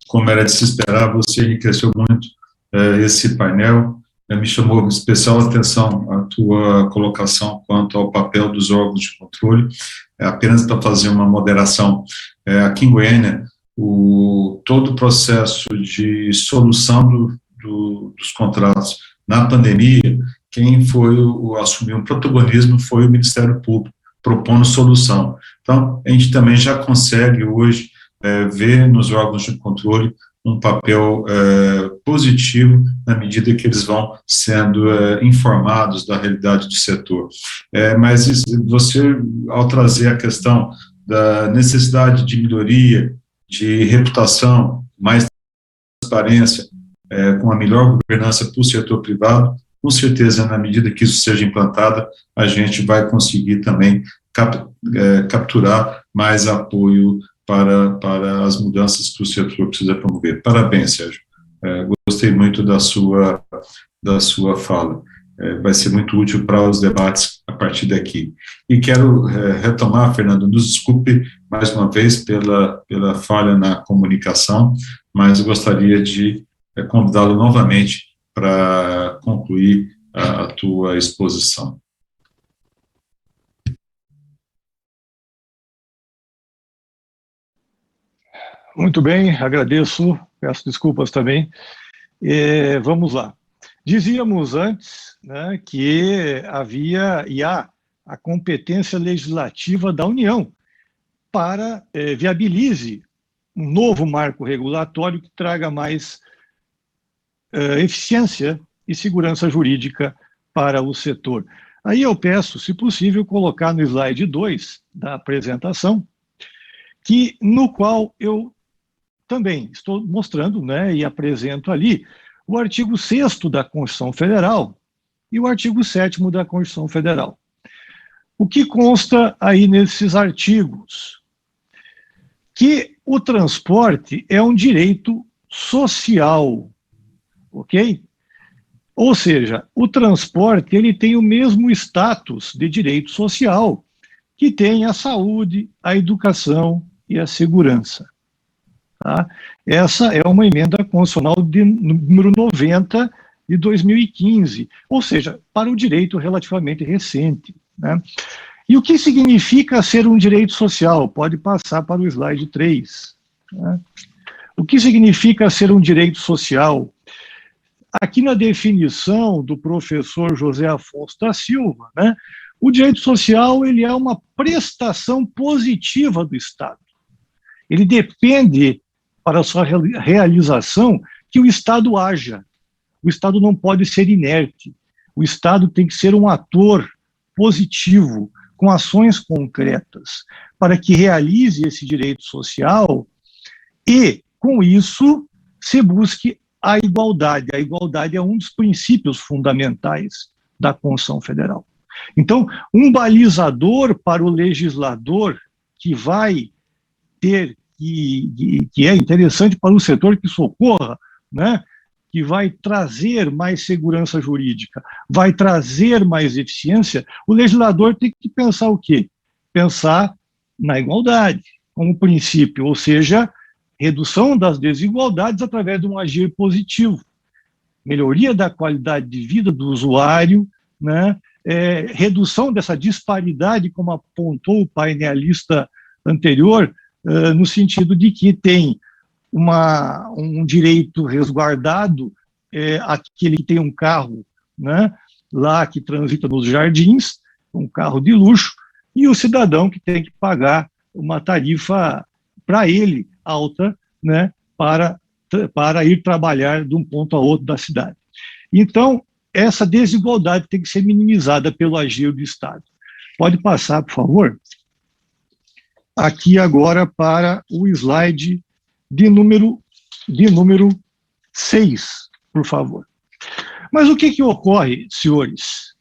Como era de se esperar, você enriqueceu muito esse painel. Me chamou especial atenção a tua colocação quanto ao papel dos órgãos de controle. Apenas para fazer uma moderação, aqui em Goiânia, todo o processo de solução dos contratos na pandemia, quem assumiu o protagonismo foi o Ministério Público, propondo solução. Então, a gente também já consegue hoje ver nos órgãos de controle um papel positivo na medida que eles vão sendo informados da realidade do setor. Mas você, ao trazer a questão da necessidade de melhoria, de reputação, mais transparência, com a melhor governança para o setor privado, com certeza, na medida que isso seja implantado, a gente vai conseguir também capturar mais apoio para as mudanças que o setor precisa promover. Parabéns, Sérgio. Gostei muito da sua fala. Vai ser muito útil para os debates a partir daqui. E quero retomar, Fernando, nos desculpe mais uma vez pela falha na comunicação, mas eu gostaria de convidá-lo novamente para concluir a tua exposição. Muito bem, agradeço, peço desculpas também. Vamos lá. Dizíamos antes, né, que havia e há a competência legislativa da União para viabilize um novo marco regulatório que traga mais eficiência e segurança jurídica para o setor. Aí eu peço, se possível, colocar no slide 2 da apresentação, no qual eu também estou mostrando, né, e apresento ali o artigo 6º da Constituição Federal e o artigo 7º da Constituição Federal. O que consta aí nesses artigos? Que o transporte é um direito social, ok? Ou seja, o transporte ele tem o mesmo status de direito social que tem a saúde, a educação e a segurança. Tá? Essa é uma emenda constitucional de número 90 de 2015, ou seja, para o direito relativamente recente. Né? E o que significa ser um direito social? Pode passar para o slide 3. Né? O que significa ser um direito social? Aqui na definição do professor José Afonso da Silva, né, o direito social ele é uma prestação positiva do Estado. Ele depende, para a sua realização, que o Estado haja. O Estado não pode ser inerte. O Estado tem que ser um ator positivo, com ações concretas, para que realize esse direito social e, com isso, se busque a igualdade. A igualdade é um dos princípios fundamentais da Constituição Federal. Então, um balizador para o legislador que vai ter, que é interessante para o setor que socorra, né, que vai trazer mais segurança jurídica, vai trazer mais eficiência, o legislador tem que pensar o quê? Pensar na igualdade, como princípio, ou seja, redução das desigualdades através de um agir positivo, melhoria da qualidade de vida do usuário, né, redução dessa disparidade, como apontou o painelista anterior, no sentido de que tem um direito resguardado, aquele que tem um carro, né, lá que transita nos jardins, um carro de luxo, e o cidadão que tem que pagar uma tarifa para ele alta, né, para ir trabalhar de um ponto a outro da cidade. Então, essa desigualdade tem que ser minimizada pelo agir do Estado. Pode passar, por favor? Aqui agora para o slide de número 6, por favor. Mas o que ocorre, senhores?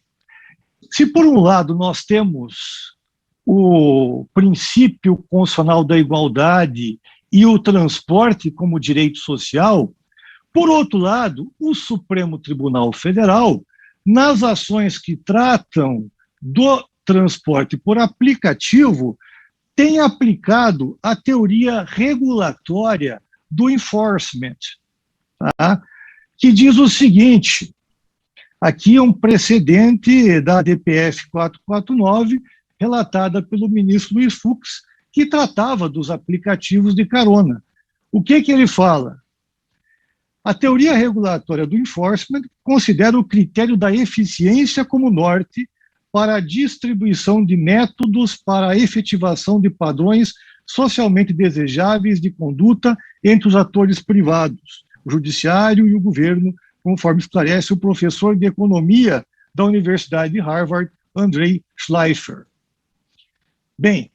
Se por um lado nós temos o princípio constitucional da igualdade e o transporte como direito social, por outro lado, o Supremo Tribunal Federal, nas ações que tratam do transporte por aplicativo, tem aplicado a teoria regulatória do enforcement, tá? Que diz o seguinte, aqui é um precedente da DPF 449, relatada pelo ministro Luiz Fux, que tratava dos aplicativos de carona. O que ele fala? A teoria regulatória do enforcement considera o critério da eficiência como norte para a distribuição de métodos para a efetivação de padrões socialmente desejáveis de conduta entre os atores privados, o judiciário e o governo, conforme esclarece o professor de economia da Universidade de Harvard, Andrei Schleifer. Bem,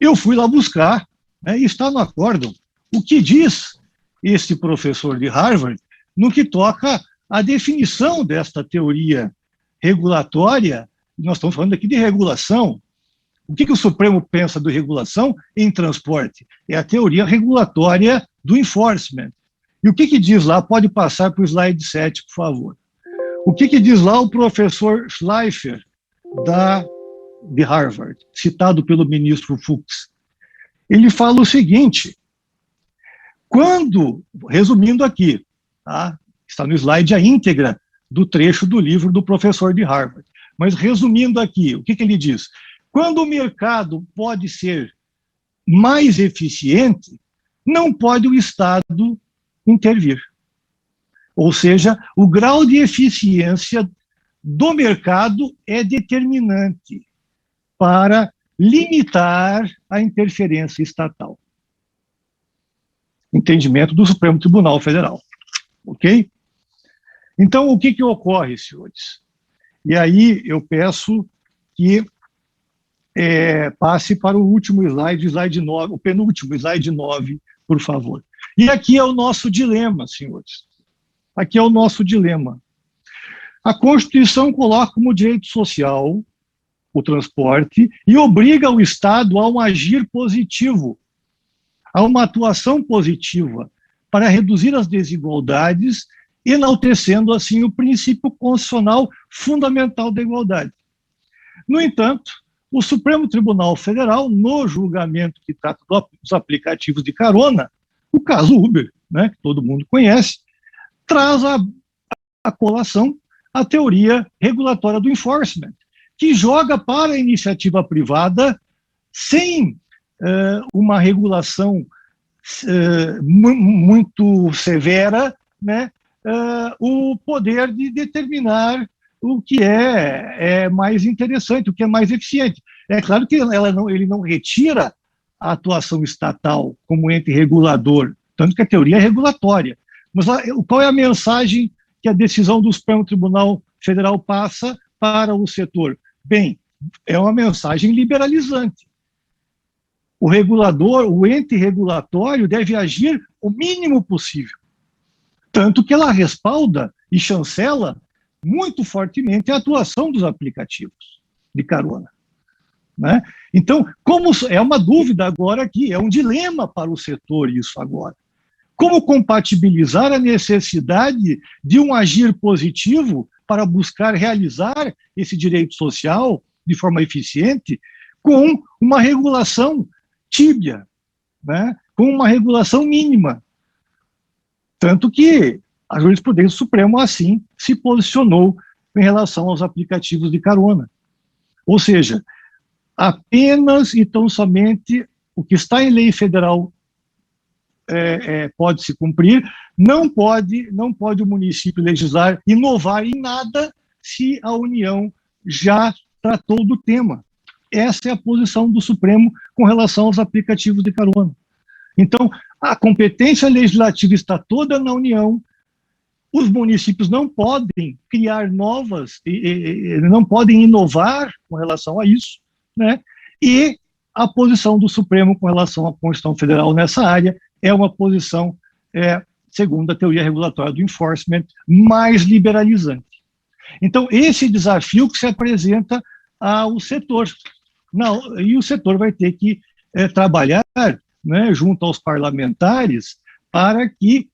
eu fui lá buscar, né, e está no acórdão, o que diz esse professor de Harvard no que toca à definição desta teoria regulatória. Nós estamos falando aqui de regulação. O que o Supremo pensa de regulação em transporte? É a teoria regulatória do enforcement. E o que diz lá? Pode passar para o slide 7, por favor. O que diz lá o professor Schleifer, de Harvard, citado pelo ministro Fux? Ele fala o seguinte, resumindo aqui, tá? Está no slide a íntegra do trecho do livro do professor de Harvard, mas resumindo aqui, o que ele diz? Quando o mercado pode ser mais eficiente, não pode o Estado intervir. Ou seja, o grau de eficiência do mercado é determinante para limitar a interferência estatal. Entendimento do Supremo Tribunal Federal. Ok? Então, o que ocorre, senhores? E aí eu peço que passe para o último slide, slide 9, o penúltimo, slide 9, por favor. E aqui é o nosso dilema, senhores. Aqui é o nosso dilema. A Constituição coloca como direito social o transporte e obriga o Estado a um agir positivo, a uma atuação positiva para reduzir as desigualdades, enaltecendo assim o princípio constitucional fundamental da igualdade. No entanto, o Supremo Tribunal Federal, no julgamento que trata dos aplicativos de carona, o caso Uber, né, que todo mundo conhece, traz a colação a teoria regulatória do enforcement, que joga para a iniciativa privada, sem uma regulação muito severa, né, o poder de determinar o que é mais interessante, o que é mais eficiente. É claro que ele não retira a atuação estatal como ente regulador, tanto que a teoria é regulatória. Mas qual é a mensagem que a decisão do Supremo Tribunal Federal passa para o setor? Bem, é uma mensagem liberalizante. O regulador, o ente regulatório deve agir o mínimo possível. Tanto que ela respalda e chancela muito fortemente a atuação dos aplicativos de carona, né? Então, como é uma dúvida agora aqui, é um dilema para o setor isso agora. Como compatibilizar a necessidade de um agir positivo para buscar realizar esse direito social de forma eficiente com uma regulação tíbia, né? Com uma regulação mínima. Tanto que a jurisprudência suprema, assim, se posicionou em relação aos aplicativos de carona. Ou seja, apenas e tão somente o que está em lei federal pode se cumprir, não pode o município legislar, inovar em nada se a União já tratou do tema. Essa é a posição do Supremo com relação aos aplicativos de carona. Então, a competência legislativa está toda na União, os municípios não podem criar novas, não podem inovar com relação a isso, né? E a posição do Supremo com relação à Constituição Federal nessa área é uma posição, segundo a teoria regulatória do enforcement, mais liberalizante. Então, esse desafio que se apresenta ao setor. E o setor vai ter que trabalhar, né, junto aos parlamentares para que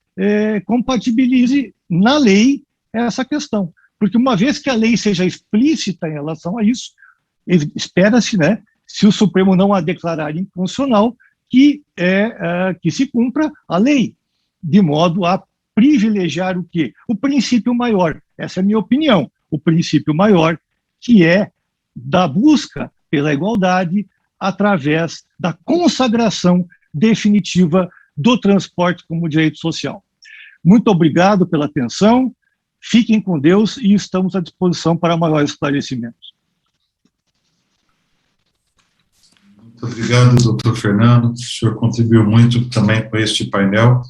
compatibilize na lei essa questão. Porque uma vez que a lei seja explícita em relação a isso, espera-se, né, se o Supremo não a declarar inconstitucional, que se cumpra a lei, de modo a privilegiar o quê? O princípio maior. Essa é a minha opinião. O princípio maior, que é da busca pela igualdade através da consagração definitiva do transporte como direito social. Muito obrigado pela atenção, fiquem com Deus e estamos à disposição para maiores esclarecimentos. Muito obrigado, doutor Fernando, o senhor contribuiu muito também com este painel.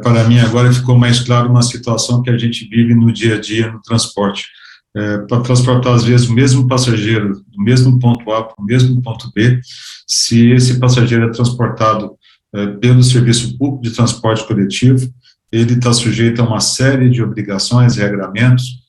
Para mim, agora ficou mais claro uma situação que a gente vive no dia a dia no transporte. Para transportar, às vezes, o mesmo passageiro do mesmo ponto A para o mesmo ponto B, se esse passageiro é transportado pelo serviço público de transporte coletivo, ele está sujeito a uma série de obrigações, regramentos,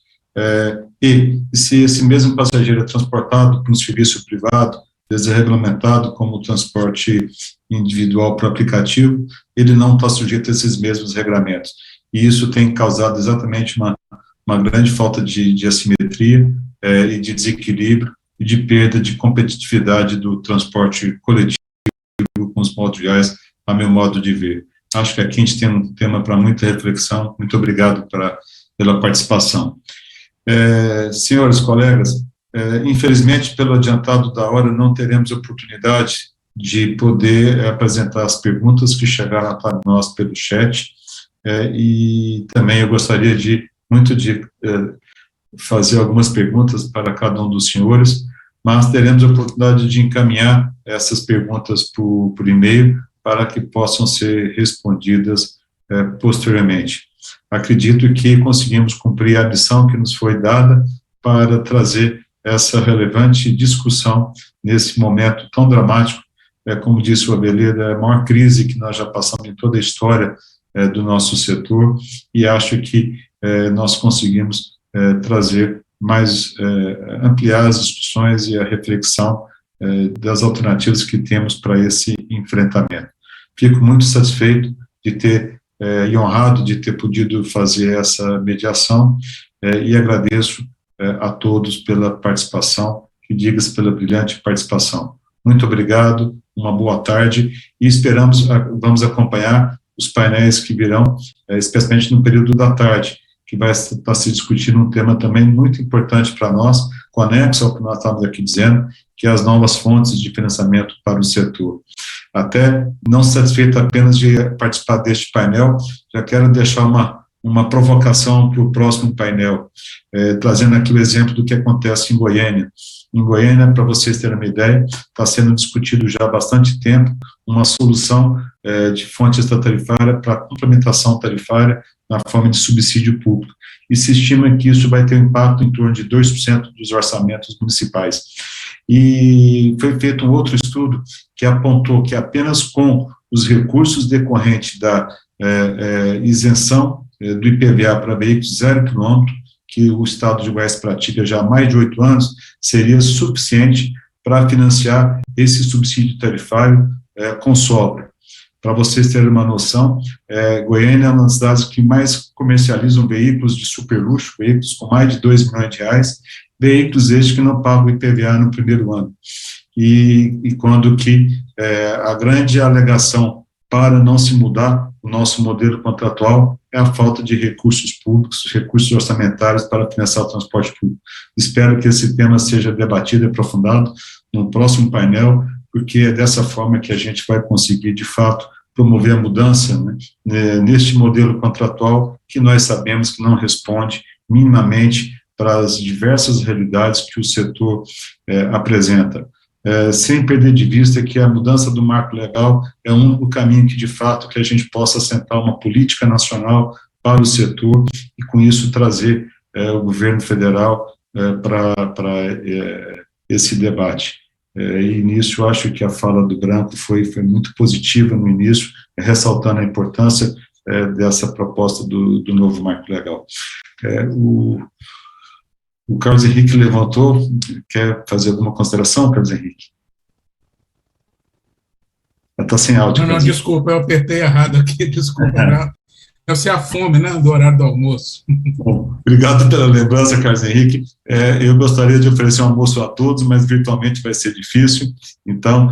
e se esse mesmo passageiro é transportado por um serviço privado, desregulamentado como o transporte individual por aplicativo, ele não está sujeito a esses mesmos regramentos. E isso tem causado exatamente uma grande falta de assimetria e de desequilíbrio e de perda de competitividade do transporte coletivo com os modos viais, a meu modo de ver. Acho que aqui a gente tem um tema para muita reflexão. Muito obrigado pela participação. Senhores colegas, infelizmente, pelo adiantado da hora, não teremos oportunidade de poder apresentar as perguntas que chegaram para nós pelo chat. e também eu gostaria de fazer algumas perguntas para cada um dos senhores, mas teremos a oportunidade de encaminhar essas perguntas por e-mail para que possam ser respondidas posteriormente. Acredito que conseguimos cumprir a missão que nos foi dada para trazer essa relevante discussão nesse momento tão dramático. Como disse o Abeleda, é a maior crise que nós já passamos em toda a história do nosso setor, e acho que nós conseguimos trazer ampliar as discussões e a reflexão das alternativas que temos para esse enfrentamento. Fico muito satisfeito de ter e honrado de ter podido fazer essa mediação e agradeço a todos pela participação, que diga-se pela brilhante participação. Muito obrigado, uma boa tarde, e vamos acompanhar os painéis que virão, especialmente no período da tarde, que vai estar se discutindo um tema também muito importante para nós, conexo ao que nós estamos aqui dizendo, que é as novas fontes de financiamento para o setor. Até não satisfeito apenas de participar deste painel, já quero deixar uma provocação para o próximo painel, trazendo aqui o exemplo do que acontece em Goiânia. Em Goiânia, para vocês terem uma ideia, está sendo discutido já há bastante tempo uma solução de fonte extratarifária para complementação tarifária na forma de subsídio público. E se estima que isso vai ter um impacto em torno de 2% dos orçamentos municipais. E foi feito um outro estudo que apontou que apenas com os recursos decorrentes da isenção do IPVA para veículos 0 km, que o Estado de Goiás pratica já há mais de 8 anos, seria suficiente para financiar esse subsídio tarifário com sobra. Para vocês terem uma noção, Goiânia é uma das cidades que mais comercializam veículos de super luxo, veículos com mais de R$2 milhões, veículos estes que não pagam IPVA no primeiro ano. E quando que a grande alegação para não se mudar o nosso modelo contratual é a falta de recursos públicos, recursos orçamentários para financiar o transporte público. Espero que esse tema seja debatido e aprofundado no próximo painel, porque é dessa forma que a gente vai conseguir, de fato, promover a mudança, né, neste modelo contratual que nós sabemos que não responde minimamente para as diversas realidades que o setor apresenta. Sem perder de vista que a mudança do marco legal é o único caminho que, de fato, que a gente possa assentar uma política nacional para o setor e, com isso, trazer o governo federal para esse debate. E, nisso, eu acho que a fala do Branco foi muito positiva no início, ressaltando a importância dessa proposta do novo marco legal. O Carlos Henrique levantou, quer fazer alguma consideração, Carlos Henrique? Está sem áudio. Não, desculpa, eu apertei errado aqui, desculpa. Deve ser a fome, né, do horário do almoço. Bom, obrigado pela lembrança, Carlos Henrique. Eu gostaria de oferecer um almoço a todos, mas virtualmente vai ser difícil. Então,